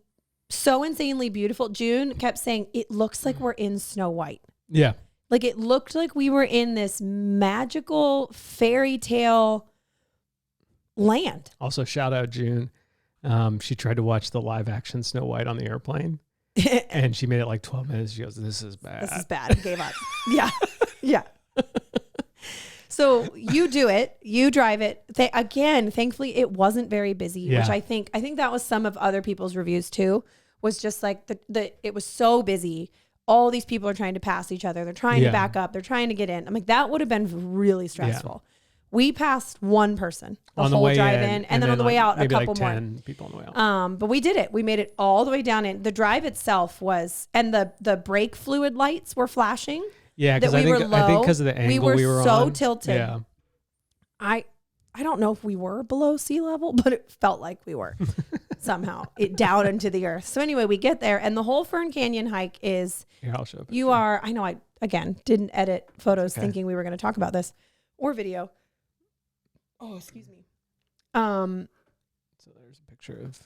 so insanely beautiful. June kept saying, it looks like we're in Snow White. Yeah. Like it looked like we were in this magical fairy tale land. Also, shout out June. She tried to watch the live action Snow White on the airplane, and she made it like 12 minutes. She goes, "This is bad. This is bad." And gave up. Yeah. Yeah. So you do it, you drive it. Again, thankfully, it wasn't very busy, Yeah. which I think that was some of other people's reviews too. Was just like it was so busy. All these people are trying to pass each other. They're trying to back up. They're trying to get in. I'm like, that would have been really stressful. We passed one person the on the whole way drive in, and then on the way out, a maybe couple like more. 10 people on the way out. But we did it. We made it all the way down in. The drive itself was, and the brake fluid lights were flashing. Yeah, because that we were I think low. because of the angle We were so on. tilted. Yeah. I don't know if we were below sea level, but it felt like we were somehow down into the earth. So anyway, we get there, and the whole Fern Canyon hike is. Here, I'll show. You are. I know. I again didn't edit photos thinking we were going to talk about this or video. Oh, excuse me. So there's a picture of.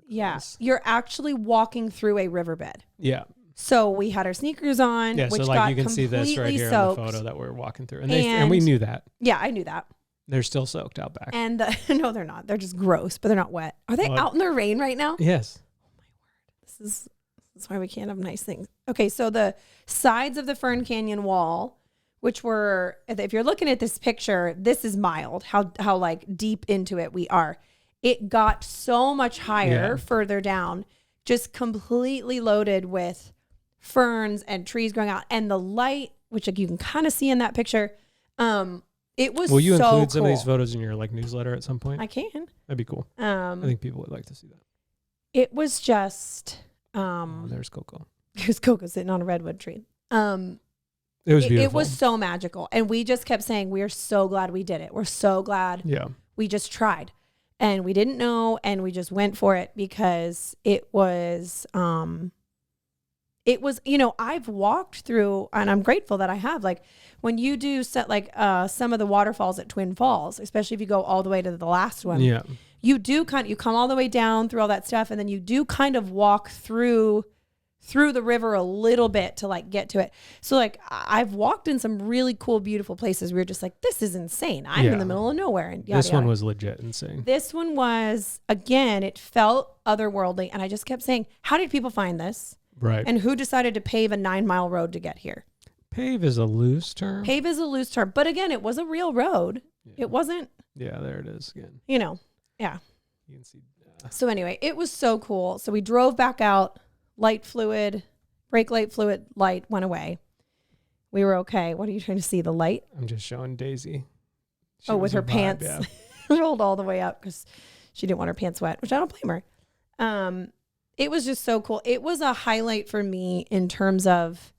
Yeah, you're actually walking through a riverbed. Yeah. So we had our sneakers on, Yeah. which So got like you can see this right here soaked. in the photo that we're walking through, and we knew that. Yeah, I knew that. They're still soaked out back. And no, they're not. They're just gross, but they're not wet. Are they out in the rain right now? Yes. This is why we can't have nice things. Okay, so the sides of the Fern Canyon wall, which were, if you're looking at this picture, this is mild. How like deep into it we are. It got so much higher further down, just completely loaded with ferns and trees growing out, and the light, which like you can kind of see in that picture. It was. Will you so include some of these cool. photos in your like newsletter at some point? I can. That'd be cool. I think people would like to see that. It was just. Oh, there's Coco. There's Coco sitting on a redwood tree. It was beautiful. It was so magical, and we just kept saying, "We are so glad we did it. We're so glad. Yeah. We just tried, and we didn't know, and we just went for it because it was." It was, I've walked through, and I'm grateful that I have, like when you do set like some of the waterfalls at Twin Falls, especially if you go all the way to the last one, Yeah. you come all the way down through all that stuff. And then you do kind of walk through the river a little bit to like get to it. So like I've walked in some really cool, beautiful places. We were just like, this is insane. I'm in the middle of nowhere. And this one was legit insane. This one was, again, it felt otherworldly. And I just kept saying, how did people find this? Right. And who decided to pave a 9-mile road to get here? Pave is a loose term. Pave is a loose term. But again, it was a real road. Yeah. It wasn't, Yeah, there it is again. yeah. You can see. So anyway, it was so cool. So we drove back out, brake light fluid light went away. We were okay. What are you trying to see? The light? I'm just showing Daisy. She With was her a vibe, pants yeah. rolled all the way up because she didn't want her pants wet, which I don't blame her. It was just so cool. It was a highlight for me in terms of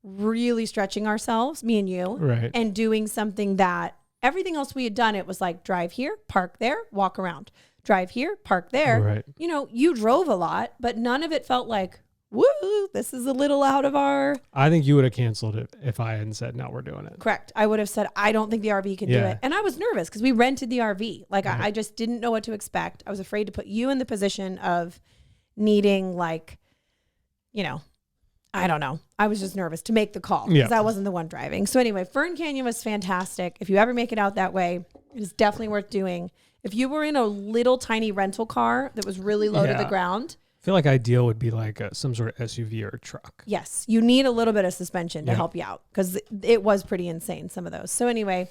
really stretching ourselves, me and you, Right. and doing something that everything else we had done, it was like drive here, park there, walk around, drive here, park there. Right. You drove a lot, but none of it felt like, woo, this is a little out of our. I think you would have canceled it if I hadn't said, no, we're doing it. Correct. I would have said, I don't think the RV could do Yeah. it. And I was nervous because we rented the RV. Like I just didn't know what to expect. I was afraid to put you in the position of needing like, I don't know. I was just nervous to make the call because I wasn't the one driving. So anyway, Fern Canyon was fantastic. If you ever make it out that way, it is definitely worth doing. If you were in a little tiny rental car that was really low to the ground. I feel like ideal would be like some sort of SUV or a truck. Yes. You need a little bit of suspension to help you out because it was pretty insane, some of those. So anyway,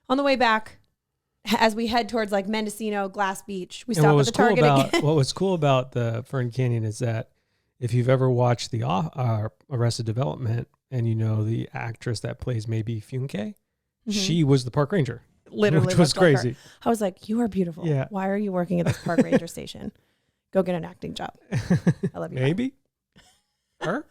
on the way back, as we head towards like Mendocino, Glass Beach, we stopped at the Target again. What was cool about the Fern Canyon is that if you've ever watched the Arrested Development and you know the actress that plays maybe Funke, she was the park ranger. Literally, which was crazy. I was like, "You are beautiful. Yeah. Why are you working at this park ranger station? Go get an acting job. I love you." Maybe her.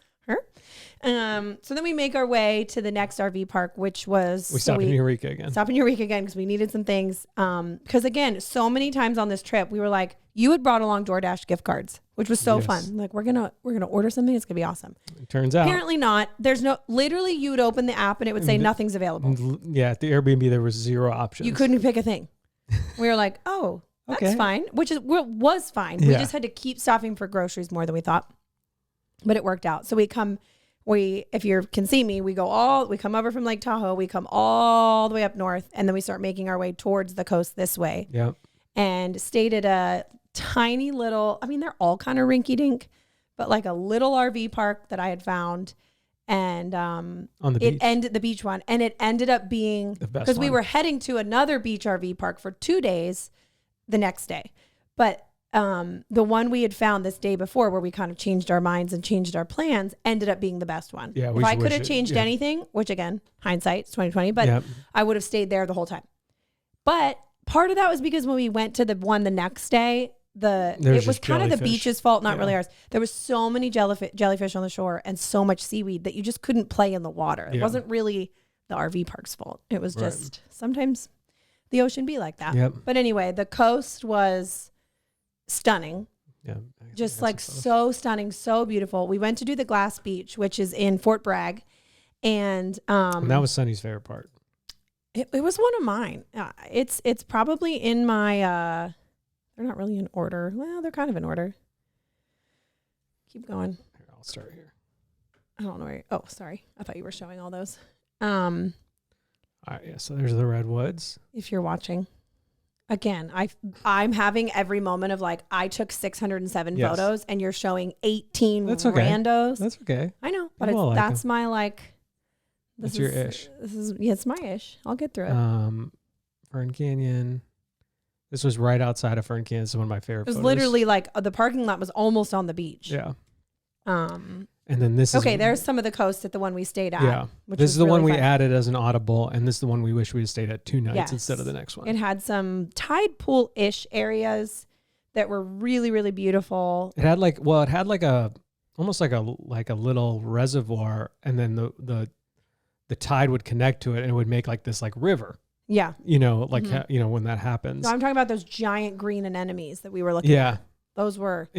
So then we make our way to the next RV park, which was we stopped in Eureka again. Stop in Eureka again because we needed some things. Because again, so many times on this trip, we were like, you had brought along DoorDash gift cards, which was so fun. Like, we're gonna order something. It's gonna be awesome. It turns out apparently not. There's no. Literally, you would open the app and it would say nothing's available. Yeah, at the Airbnb there was 0 options. You couldn't pick a thing. We were like, oh, that's fine. Which was fine. We just had to keep stopping for groceries more than we thought, but it worked out. So if you can see me, we come over from Lake Tahoe, we come all the way up north, and then we start making our way towards the coast this way. Yep. And stayed at a tiny little, I mean, they're all kind of rinky dink, but like a little RV park that I had found. And on the beach. the beach one. And it ended up being, because we were heading to another beach RV park for 2 days the next day. But the one we had found this day before, where we kind of changed our minds and changed our plans, ended up being the best one. Yeah, if I could have changed anything, which again, hindsight, it's 2020, but I would have stayed there the whole time. But part of that was because when we went to the one the next day, it was kind of the beach's fault, not really ours. There was so many jellyfish on the shore and so much seaweed that you just couldn't play in the water. It wasn't really the RV park's fault. It was just sometimes the ocean be like that. Yep. But anyway, the coast was stunning. Yeah. Just like so stunning, so beautiful. We went to do the Glass Beach, which is in Fort Bragg. And that was Sunny's favorite part. It was one of mine. It's probably in my, they're not really in order. Well, they're kind of in order. Keep going. Here, I'll start here. I don't know where. Oh, sorry. I thought you were showing all those. All right. Yeah. So there's the redwoods. If you're watching, again, I'm having every moment of like, I took 607 photos and you're showing 18 randos. That's okay. I know, but that's my like. That's your ish. It's my ish. I'll get through it. Fern Canyon. This was right outside of Fern Canyon. This is one of my favorite photos. It was literally like the parking lot was almost on the beach. Yeah. And then this is... Okay, there's some of the coast at the one we stayed at. Yeah. This is the one we added as an audible, and this is the one we wish we had stayed at 2 nights instead of the next one. It had some tide pool-ish areas that were really, really beautiful. It had almost like a little reservoir, and then the tide would connect to it, and it would make like this like river. Yeah. You know, like, when that happens. No, I'm talking about those giant green anemones that we were looking at. Those were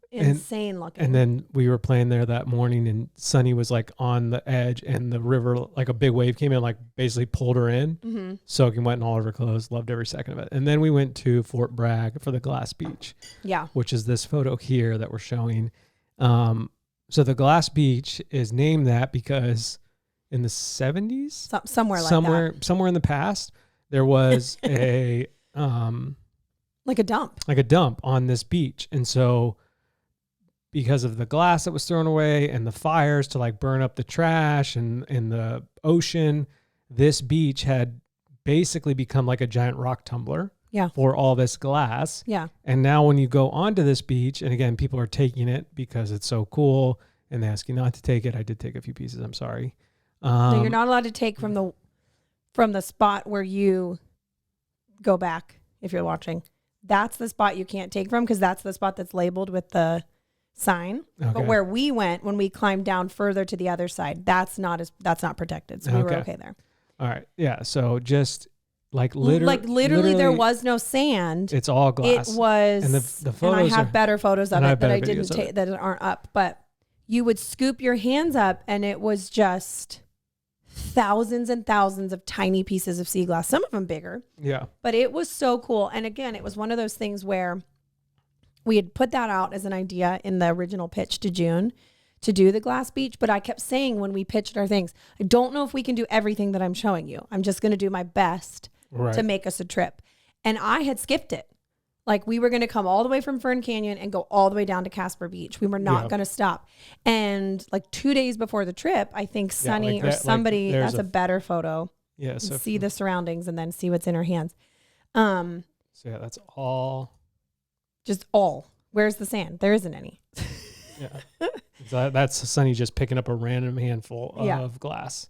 insane looking. And then we were playing there that morning, and Sunny was like on the edge, and the river, like a big wave came in, like basically pulled her in, soaking wet in all of her clothes. Loved every second of it. And then we went to Fort Bragg for the Glass Beach. Yeah. Which is this photo here that we're showing. So the Glass Beach is named that because in the 70s, somewhere in the past, there was a like a dump on this beach. And so because of the glass that was thrown away and the fires to like burn up the trash and the ocean, this beach had basically become like a giant rock tumbler for all this glass. Yeah. And now when you go onto this beach, and again, people are taking it because it's so cool and they ask you not to take it. I did take a few pieces. I'm sorry. No, you're not allowed to take from the spot where you go back. If you're watching, that's the spot you can't take from, because that's the spot that's labeled with the sign. Okay. But where we went, when we climbed down further to the other side, that's not protected. So we were okay there. All right. Yeah. So just literally there was no sand. It's all glass. It was, and the photos. And I have better photos of it that I didn't take, that aren't up. But you would scoop your hands up, and it was just thousands and thousands of tiny pieces of sea glass, some of them bigger. Yeah. But it was so cool. And again, it was one of those things where we had put that out as an idea in the original pitch to June to do the Glass Beach. But I kept saying when we pitched our things, I don't know if we can do everything that I'm showing you. I'm just going to do my best to make us a trip. And I had skipped it. Like, we were going to come all the way from Fern Canyon and go all the way down to Casper Beach. We were not going to stop. And like 2 days before the trip, I think Sunny or somebody, that's a better photo. Yeah. So see the surroundings and then see what's in her hands. So yeah, that's all. Just all. Where's the sand? There isn't any. Yeah. So that's Sunny just picking up a random handful of glass.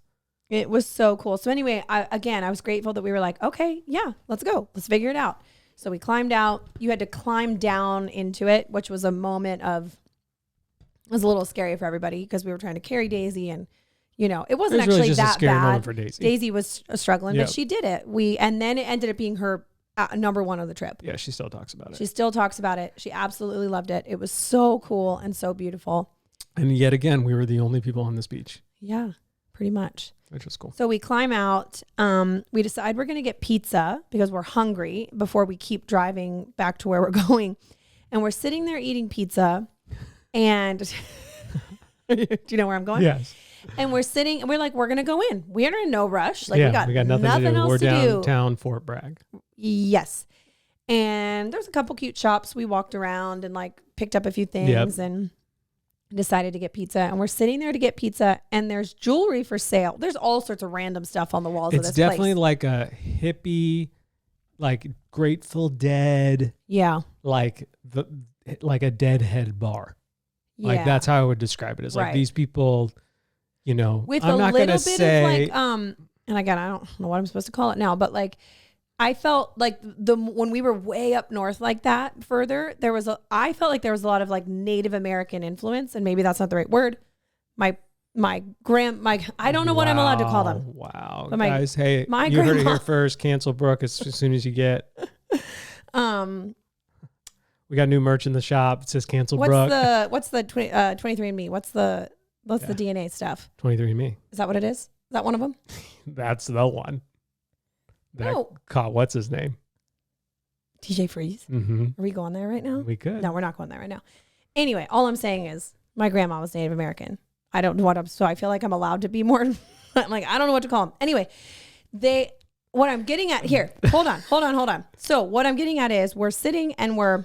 It was so cool. So anyway, I was grateful that we were like, okay, yeah, let's go. Let's figure it out. So we climbed out. You had to climb down into it, which was a moment of, it was a little scary for everybody because we were trying to carry Daisy and, you know, it wasn't really actually just a that scary bad. moment for Daisy. Daisy was struggling, Yep. but she did it. And then it ended up being her number one on the trip. Yeah, she still talks about it. She still talks about it. She absolutely loved it. It was so cool and so beautiful. And yet again, we were the only people on this beach. Yeah, pretty much. Which was cool. So we climb out. We decide we're going to get pizza because we're hungry before we keep driving back to where we're going. And we're sitting there eating pizza. And do you know where I'm going? Yes. And we're sitting and we're like, we're going to go in. We're in no rush. Like we got nothing to do. else We're to do. downtown Fort Bragg. Yes. And there's a couple cute shops. We walked around and like picked up a few things and decided to get pizza. And we're sitting there to get pizza and there's jewelry for sale. There's all sorts of random stuff on the walls of this place. It's definitely like a hippie, like Grateful Dead. Yeah. Like a Deadhead bar. Yeah. Like that's how I would describe it. It's like these people, you know, with I'm a not little gonna bit say, of like, and again, I don't know what I'm supposed to call it now, but like, I felt like when we were way up north like that further, I felt like there was a lot of like Native American influence, and maybe that's not the right word. I don't know what I'm allowed to call them. Wow. But guys, hey, my you heard it grandma- here first. Cancel Brooke as soon as you get. We got new merch in the shop. It says cancel Brooke. What's the 23andMe? What's the DNA stuff? 23andMe. Is that what it is? Is that one of them? That's the one. That No. caught what's his name? TJ Freeze. Mm-hmm. Are we going there right now? We could. No, we're not going there right now. Anyway, all I'm saying is my grandma was Native American. I don't know what so I feel like I'm allowed to be more. I'm like, I don't know what to call them. Anyway, what I'm getting at here, hold on. So what I'm getting at is we're sitting and we're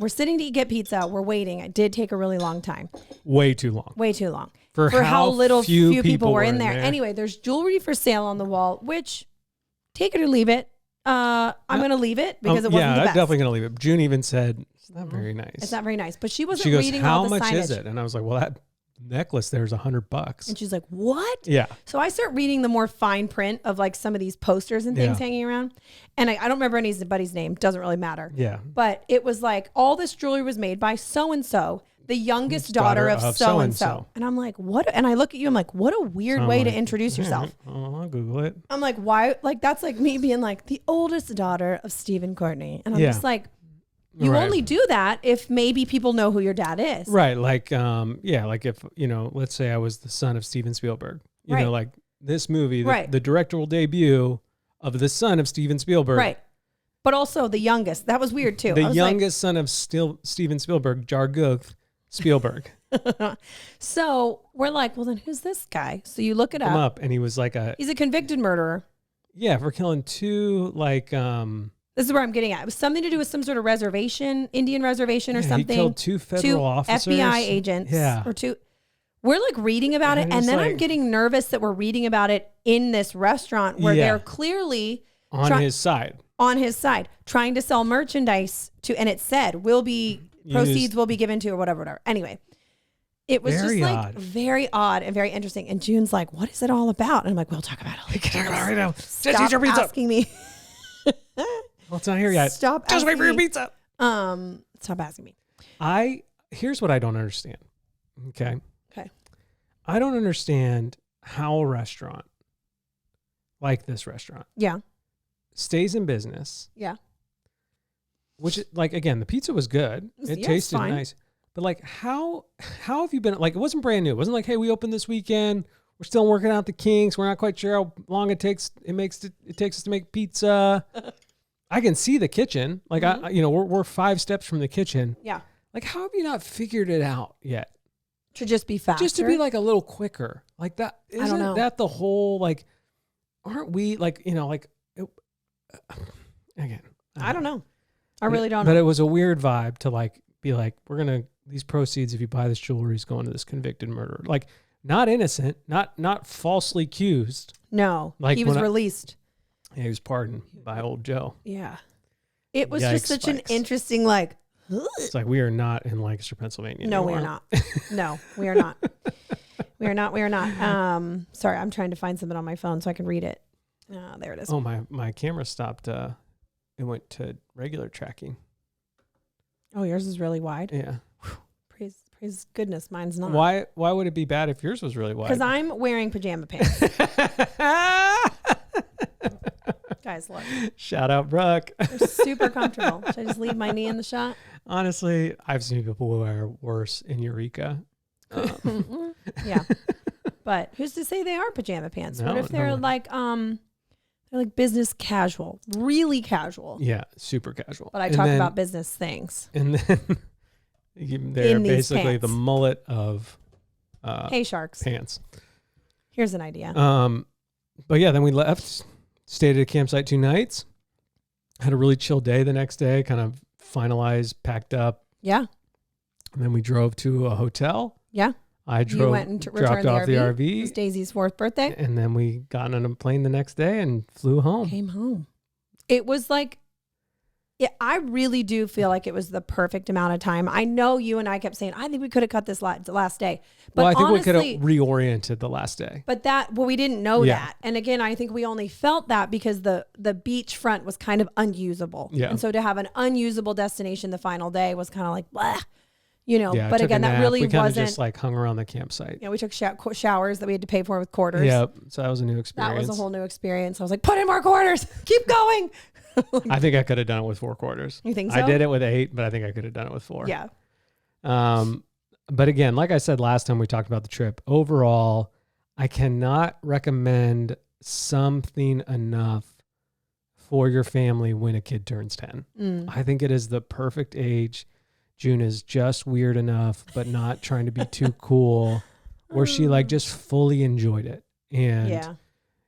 sitting to get pizza. We're waiting. It did take a really long time. Way too long. For how little few people were in there. Anyway, there's jewelry for sale on the wall, which take it or leave it. I'm going to leave it because it wasn't the best. I'm definitely going to leave it. June even said, it's not very nice. It's not very nice. But she wasn't She goes, reading how all the signage. much is it? And I was like, well, that necklace there's $100. And she's like, what? Yeah. So I start reading the more fine print of like some of these posters and things hanging around. And I don't remember anybody's name. Doesn't really matter. Yeah. But it was like, all this jewelry was made by so-and-so, the youngest daughter of so-and-so. And I'm like, what? And I look at you, I'm like, what a weird way to introduce yourself. I'll Google it. I'm like, why? Like, that's like me being like the oldest daughter of Stephen Courtney. And I'm just like, you only do that if maybe people know who your dad is. Right. Like, like if, let's say I was the son of Steven Spielberg, you know, like this movie, the directorial debut of the son of Steven Spielberg. Right. But also the youngest. That was weird too. The youngest son of Steven Spielberg, Jarguth Spielberg. So we're like, well, then who's this guy? So you look it up. And he was like he's a convicted murderer. Yeah. For killing two, like, this is where I'm getting at. It was something to do with some sort of reservation, Indian reservation or something. He killed two federal officers. FBI agents. Yeah. Or two. We're like reading about it. And then I'm getting nervous that we're reading about it in this restaurant where they're clearly on his side, trying to sell merchandise and it said proceeds will be given to or whatever. Anyway, it was just like odd. Very odd and very interesting. And June's like, what is it all about? And I'm like, we'll talk about it. We can talk about it right now. Stop asking me. Well, it's not here yet. Just wait for your pizza. Stop asking me. Here's what I don't understand. Okay. I don't understand how a restaurant like this restaurant stays in business. Yeah. Which, like, again, the pizza was good. It tasted nice. But like, how have you been? Like, it wasn't brand new. It wasn't like, hey, we opened this weekend. We're still working out the kinks. We're not quite sure how long it takes us to make pizza. I can see the kitchen. Like, we're 5 steps from the kitchen. Yeah. Like, how have you not figured it out yet? To just be faster. Just to be like a little quicker. Like that. I don't know. That the whole, like, aren't we like, again. I don't know. I really don't know. But it was a weird vibe to like, be like, these proceeds, if you buy this jewelry, is going to this convicted murderer. Like, not innocent, not falsely accused. No, like he was released. Yeah, he was pardoned by old Joe. Yeah. It was just such an interesting, like, It's like, we are not in Lancaster, Pennsylvania. No, we are anymore. not. No, we are not. We are not. We are not. Sorry, I'm trying to find something on my phone so I can read it. There it is. Oh, my camera stopped. It went to regular tracking. Oh, yours is really wide. Yeah. Praise goodness, mine's not. Why would it be bad if yours was really wide? Because I'm wearing pajama pants. Guys, look. Shout out, Brooke. They're super comfortable. Should I just leave my knee in the shot? Honestly, I've seen people wear worse in Eureka. Yeah. But who's to say they are pajama pants? No, what if they're they're like business casual, really casual? Yeah, super casual. But I talk about business things. And then they're basically pants. the mullet of Hey, sharks. pants. Here's an idea. But yeah, then we left, stayed at a campsite 2 nights, had a really chill day the next day, kind of finalized, packed up. Yeah. And then we drove to a hotel. Yeah. I You went and dropped returned off the It RV. was Daisy's 4th birthday. And then we got on a plane the next day and flew home. Came home. It was like, yeah, I really do feel like it was the perfect amount of time. I know you and I kept saying, I think we could have cut this last day. But Well, I think honestly, we could have reoriented the last day. But we didn't know Yeah. that. And again, I think we only felt that because the beachfront was kind of unusable. Yeah. And so to have an unusable destination the final day was kind of like, blah, you know. Yeah, But took again, a that nap. really we kind of wasn't. just like hung around the campsite. We took showers that we had to pay for with quarters. Yep. So that was a new experience. That was a whole new experience. I was like, put in more quarters. Keep going. I think I could have done it with 4 quarters. You think so? I did it with 8, but I think I could have done it with 4. Yeah. But again, like I said last time we talked about the trip, overall, I cannot recommend something enough for your family when a kid turns 10. I think it is the perfect age. June is just weird enough, but not trying to be too cool, where she like just fully enjoyed it. And Yeah.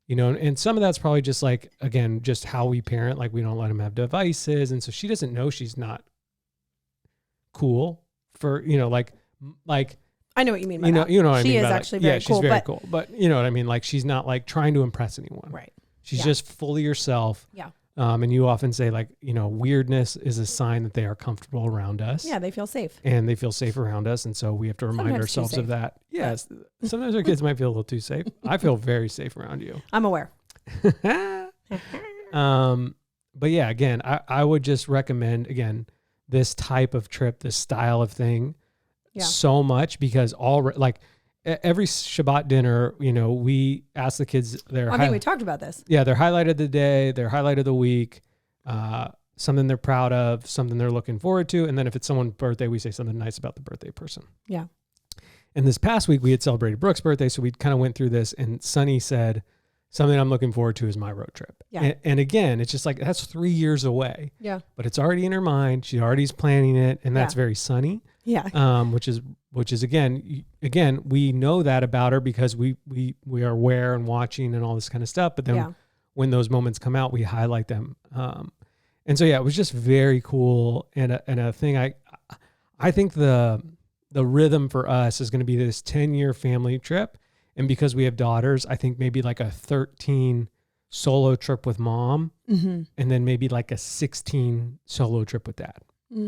you know, and some of that's probably just like, again, just how we parent, like we don't let them have devices. And so she doesn't know she's not cool for, you know, like I know what you mean by you know, that. you know what I mean? She is by, actually like, very yeah, cool. she's very but, cool. But you know what I mean? Like she's not like trying to impress anyone. Right. She's Yeah. just fully herself. Yeah. And you often say like, you know, weirdness is a sign that they are comfortable around us. Yeah, they feel safe. And they feel safe around us. And so we have to remind Sometimes too ourselves of safe. that. Yes. Sometimes our kids might feel a little too safe. I feel very safe around you. I'm aware. But yeah, again, I would just recommend, again, this type of trip, this style of thing so much, because every Shabbat dinner, you know, we ask the kids I think we talked about this. Yeah, their highlight of the day, their highlight of the week, something they're proud of, something they're looking forward to. And then if it's someone's birthday, we say something nice about the birthday person. Yeah. And this past week, we had celebrated Brooke's birthday. So we kind of went through this, and Sunny said, something I'm looking forward to is my road trip. Yeah. And again, it's just like, that's 3 years away. Yeah. But it's already in her mind. She already is planning it. And that's very Sunny. Yeah. Which is again, we know that about her because we are aware and watching and all this kind of stuff. But then when those moments come out, we highlight them. And so, yeah, it was just very cool. And a thing I think the rhythm for us is going to be this 10-year family trip. And because we have daughters, I think maybe like a 13 solo trip with mom, and then maybe like a 16 solo trip with dad,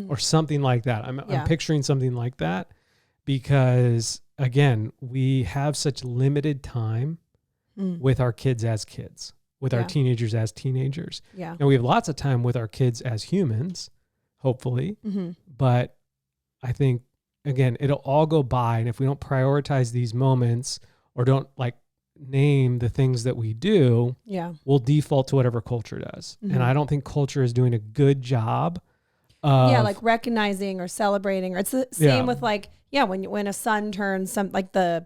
or something like that. I'm picturing something like that, because again, we have such limited time with our kids as kids, with our teenagers as teenagers. Yeah. And we have lots of time with our kids as humans, hopefully. But I think, again, it'll all go by. And if we don't prioritize these moments, or don't like name the things that we do, we'll default to whatever culture does. And I don't think culture is doing a good job of like recognizing or celebrating, or it's the same with like, when a son turns like the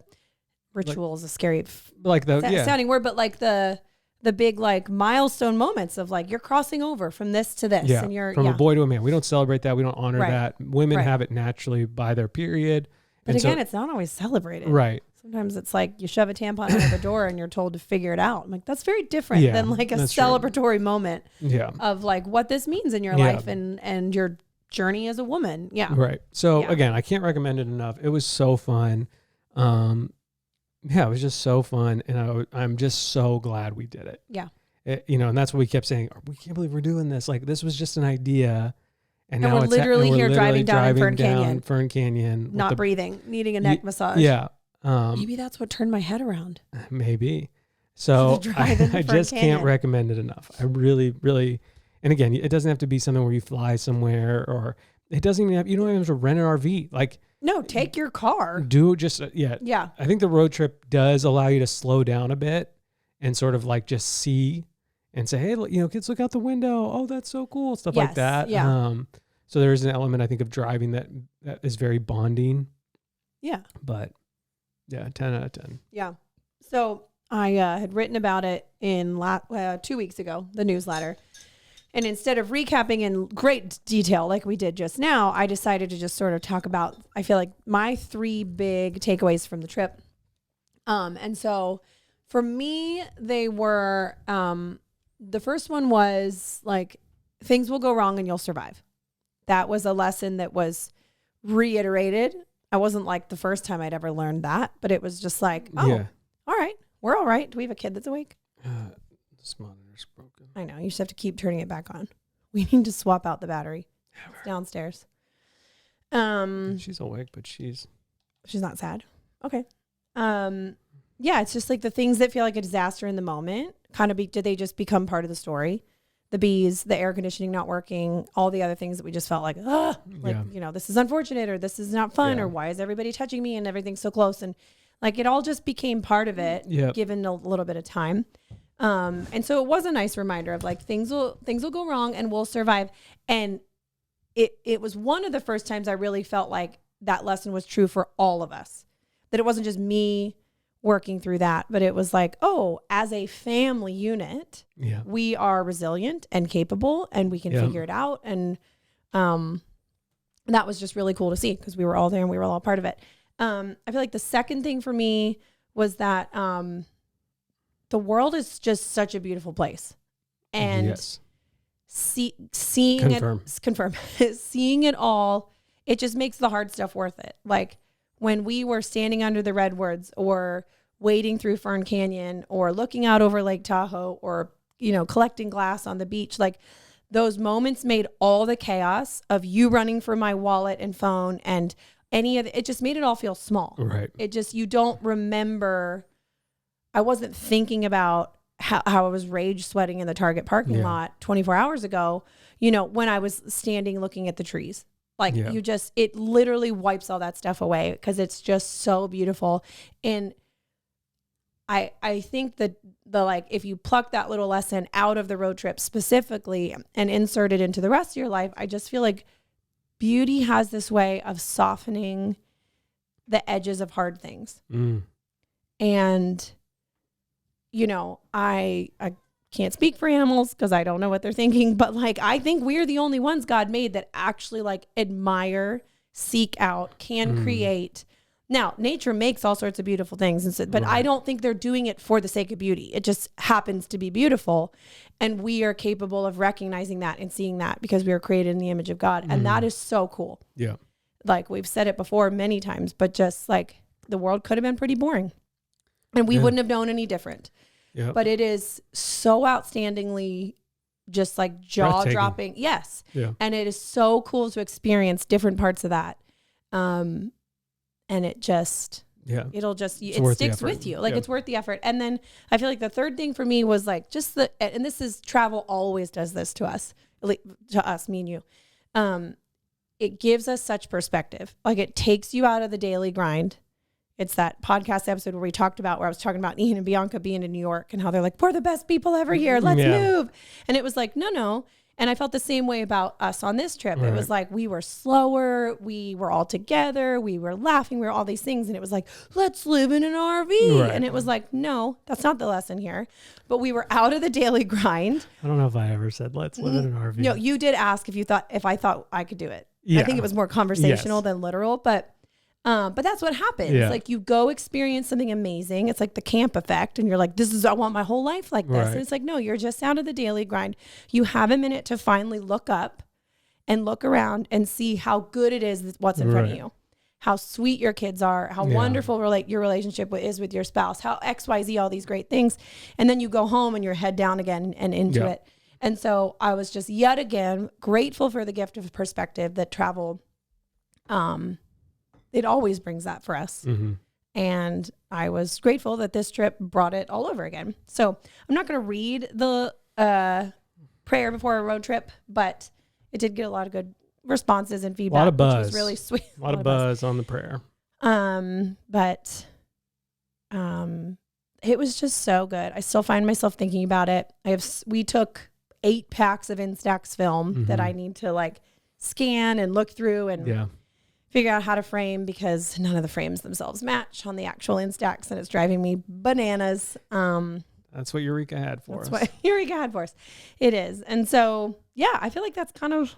ritual is a scary sounding word, but like the big like milestone moments of like, you're crossing over from this to this, and you're from a boy to a man. We don't celebrate that. We don't honor that. Women Right. have it naturally by their period. But and again, so, it's not always celebrated. right. Sometimes it's like you shove a tampon under the door and you're told to figure it out. I'm like, that's very different than like a celebratory moment of like what this means in your life and your journey as a woman. Yeah. Right. So again, I can't recommend it enough. It was so fun. It was just so fun. And I'm just so glad we did it. Yeah. And that's what we kept saying. We can't believe we're doing this. Like, this was just an idea. And we're literally here driving down Fern Canyon. Not breathing, needing a neck massage. Yeah. Maybe that's what turned my head around. Maybe. So I just can't recommend it enough. I really, really, and again, it doesn't have to be something where you fly somewhere, or it doesn't even have, you don't even have to rent an RV. Like, no, take your car. Do just, Yeah. I think the road trip does allow you to slow down a bit and sort of like just see and say, hey, kids, look out the window. Oh, that's so cool. Stuff like that. Yeah. So there is an element, I think, of driving that is very bonding. Yeah. But yeah, 10 out of 10. Yeah. So I had written about it in 2 weeks ago, the newsletter. And instead of recapping in great detail like we did just now, I decided to just sort of talk about, I feel like, my 3 big takeaways from the trip. And so for me, they were, the first one was like, things will go wrong and you'll survive. That was a lesson that was reiterated. I wasn't like the first time I'd ever learned that, but it was just like, all right, we're all right. Do we have a kid that's awake? This monitor's broken. I know. You just have to keep turning it back on. We need to swap out the battery. It's downstairs. She's awake, but she's not sad. Okay. Yeah, it's just like the things that feel like a disaster in the moment did they just become part of the story? The bees, the air conditioning not working, all the other things that we just felt like, this is unfortunate, or this is not fun, or why is everybody touching me and everything's so close? And like, it all just became part of it, given a little bit of time. And so it was a nice reminder of like, things will go wrong and we'll survive. And it was one of the first times I really felt like that lesson was true for all of us, that it wasn't just me working through that, but it was like, oh, as a family unit, we are resilient and capable and we can figure it out. And, that was just really cool to see because we were all there and we were all part of it. I feel like the second thing for me was that, the world is just such a beautiful place, and seeing it all, it just makes the hard stuff worth it. Like when we were standing under the redwoods or wading through Fern Canyon or looking out over Lake Tahoe or, collecting glass on the beach, like those moments made all the chaos of you running for my wallet and phone and any of it just made it all feel small. Right. It just, you don't remember. I wasn't thinking about how I was rage sweating in the Target parking lot 24 hours ago, when I was standing looking at the trees. Like it literally wipes all that stuff away because it's just so beautiful. And I think that if you pluck that little lesson out of the road trip specifically and insert it into the rest of your life, I just feel like beauty has this way of softening the edges of hard things. And I can't speak for animals because I don't know what they're thinking, but like, I think we're the only ones God made that actually like admire, seek out, can create. Now, nature makes all sorts of beautiful things, but I don't think they're doing it for the sake of beauty. It just happens to be beautiful. And we are capable of recognizing that and seeing that because we are created in the image of God. And that is so cool. Yeah. Like we've said it before many times, but just like the world could have been pretty boring and we wouldn't have known any different. Yeah. But it is so outstandingly just like jaw dropping. Yes. Yeah. And it is so cool to experience different parts of that. And it just, it sticks with you. Like it's worth the effort. And then I feel like the third thing for me was like just and this is travel always does this to us, me and you. It gives us such perspective. Like it takes you out of the daily grind. It's that podcast episode where I was talking about Ian and Bianca being in New York and how they're like, we're the best people ever here. Let's move. And it was like, no. And I felt the same way about us on this trip. Right. It was like, we were slower. We were all together. We were laughing. We were all these things. And it was like, let's live in an RV. Right. And it was like, no, that's not the lesson here. But we were out of the daily grind. I don't know if I ever said, let's live in an RV. No, you did ask if I thought I could do it. Yeah. I think it was more conversational than literal, but that's what happens. Yeah. Like you go experience something amazing. It's like the camp effect. And you're like, I want my whole life like this. Right. And it's like, no, you're just out of the daily grind. You have a minute to finally look up and look around and see how good it is what's in front of you. How sweet your kids are, how wonderful your relationship is with your spouse, how XYZ, all these great things. And then you go home and you're head down again and into it. And so I was just yet again grateful for the gift of perspective that travel, it always brings that for us. Mm-hmm. And I was grateful that this trip brought it all over again. So I'm not going to read the prayer before a road trip, but it did get a lot of good responses and feedback. A lot of buzz. Which was really sweet. A lot of buzz on the prayer. But it was just so good. I still find myself thinking about it. We took 8 packs of Instax film that I need to like scan and look through and figure out how to frame, because none of the frames themselves match on the actual Instax, and it's driving me bananas. That's what Eureka had for us. That's what Eureka had for us. It is. And so, yeah, I feel like that's kind of...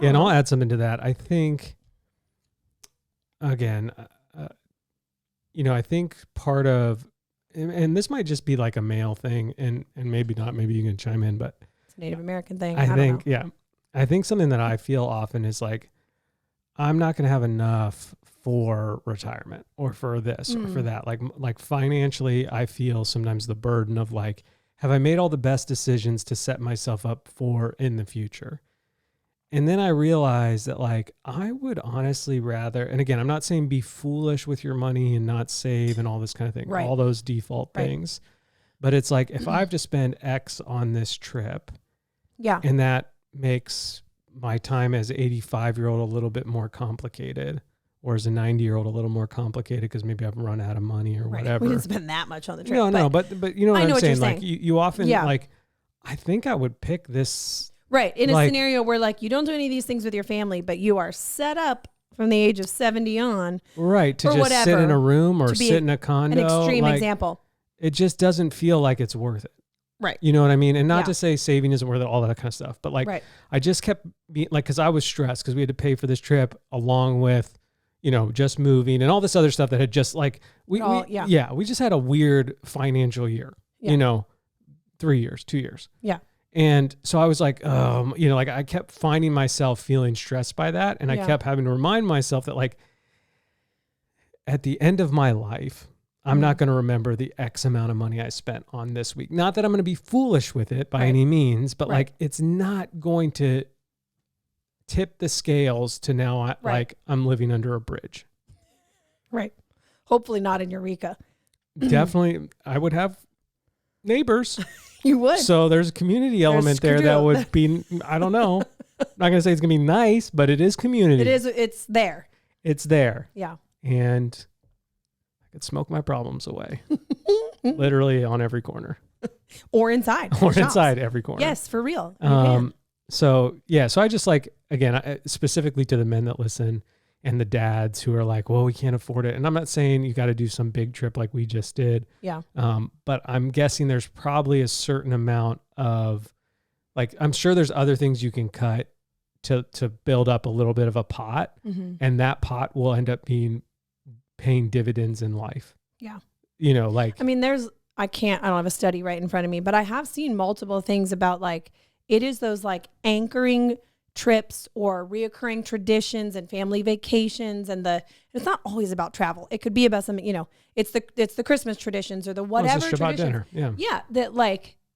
Yeah, and I'll add something to that. I think, again, I think part of, and this might just be like a male thing, and maybe not, maybe you can chime in, but it's a Native American thing. I think, I think something that I feel often is like, I'm not going to have enough for retirement or for this or for that. Like financially, I feel sometimes the burden of like, have I made all the best decisions to set myself up for in the future? And then I realized that like, I would honestly rather, and again, I'm not saying be foolish with your money and not save and all this kind of thing, all those default things, but it's like, if I have to spend X on this trip, and that makes my time as an 85-year-old a little bit more complicated, or as a 90-year-old a little more complicated because maybe I've run out of money or whatever. We didn't spend that much on the trip. No, but you know what I'm saying? Like you often like, I think I would pick this. Right. In a scenario where like you don't do any of these things with your family, but you are set up from the age of 70 on. Right. To just sit in a room or sit in a condo. An extreme example. It just doesn't feel like it's worth it. Right. You know what I mean? And not to say saving isn't worth it, all that kind of stuff. But like, I just kept being like, because I was stressed because we had to pay for this trip along with, just moving and all this other stuff that had just like, we just had a weird financial year, 3 years, 2 years. Yeah. And so I was like, like I kept finding myself feeling stressed by that. And I kept having to remind myself that like at the end of my life, I'm not going to remember the X amount of money I spent on this week. Not that I'm going to be foolish with it by any means, but like it's not going to tip the scales to now like I'm living under a bridge. Right. Hopefully not in Eureka. Definitely. I would have neighbors. You would. So there's a community element there that would be, I don't know. I'm not going to say it's going to be nice, but it is community. It is. It's there. It's there. Yeah. And I could smoke my problems away. Literally on every corner. Or inside. Or inside every corner. Yes, for real. So I just like, again, specifically to the men that listen and the dads who are like, well, we can't afford it. And I'm not saying you got to do some big trip like we just did. Yeah. But I'm guessing there's probably a certain amount of like, I'm sure there's other things you can cut to build up a little bit of a pot. And that pot will end up paying dividends in life. Yeah. Like, I mean, I don't have a study right in front of me, but I have seen multiple things about like, it is those like anchoring trips or reoccurring traditions and family vacations, and it's not always about travel. It could be about something, it's the Christmas traditions or the whatever it's Shabbat traditions. Dinner. Yeah.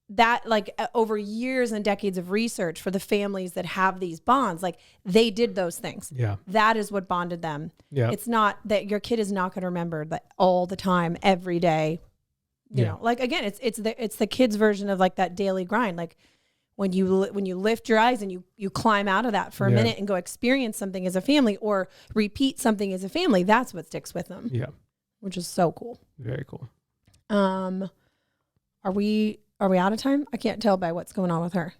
That over years and decades of research for the families that have these bonds, like they did those things. Yeah. That is what bonded them. Yeah. It's not that your kid is not going to remember that all the time, every day, you know, like again, it's the kids version of like that daily grind. Like, when you lift your eyes and you climb out of that for a minute and go experience something as a family or repeat something as a family, that's what sticks with them. Yeah. Which is so cool. Very cool. Are we out of time? I can't tell by what's going on with her.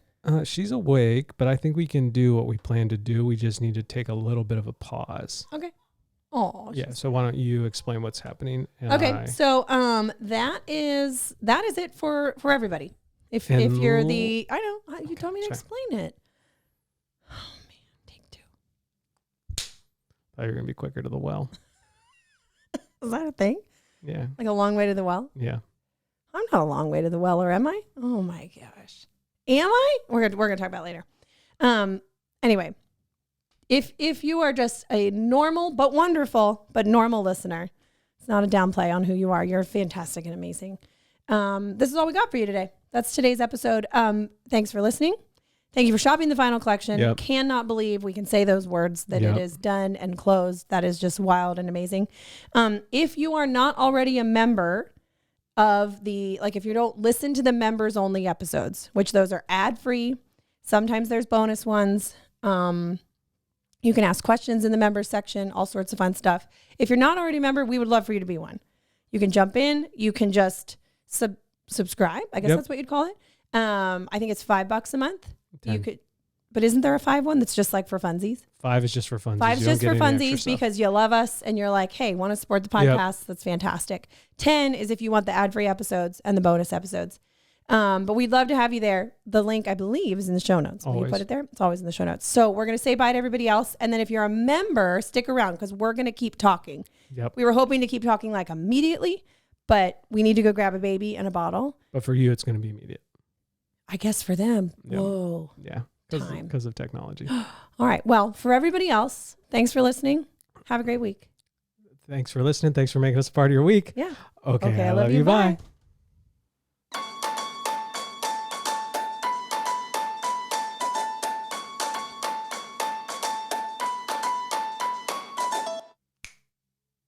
She's awake, but I think we can do what we plan to do. We just need to take a little bit of a pause. Okay. Oh. Yeah. So why don't you explain what's happening? Okay. So that is it for everybody. If you're I know, you told me to explain it. Oh man, take 2. Thought you were going to be quicker to the well. Is that a thing? Yeah. Like a long way to the well? Yeah. I'm not a long way to the well, or am I? Oh my gosh. Am I? We're gonna talk about it later. Anyway, if you are just a normal but wonderful but normal listener, it's not a downplay on who you are. You're fantastic and amazing. This is all we got for you today. That's today's episode. Thanks for listening. Thank you for shopping the final collection. Yep. Cannot believe we can say those words, that Yep. it is done and closed. That is just wild and amazing. If you are not already a member of if you don't listen to the members only episodes, which those are ad free, sometimes there's bonus ones. You can ask questions in the members section, all sorts of fun stuff. If you're not already a member, we would love for you to be one. You can jump in. You can just subscribe. I guess that's what you'd call it. I think it's $5 a month. 10. You could, but isn't there a 5 one that's just like for funsies? 5 is just for funsies. 5 is just for funsies because you love us and you're like, hey, want to support the podcast? That's fantastic. 10 is if you want the ad-free episodes and the bonus episodes. But we'd love to have you there. The link, I believe, is in the show notes. Will you put it there? It's always in the show notes. So we're going to say bye to everybody else. And then if you're a member, stick around because we're going to keep talking. Yep. We were hoping to keep talking like immediately, but we need to go grab a baby and a bottle. But for you, it's going to be immediate. I guess for them. Yeah. Whoa. Yeah. Because of technology. All right. Well, for everybody else, thanks for listening. Have a great week. Thanks for listening. Thanks for making us a part of your week. Yeah. Okay. I love you. Bye.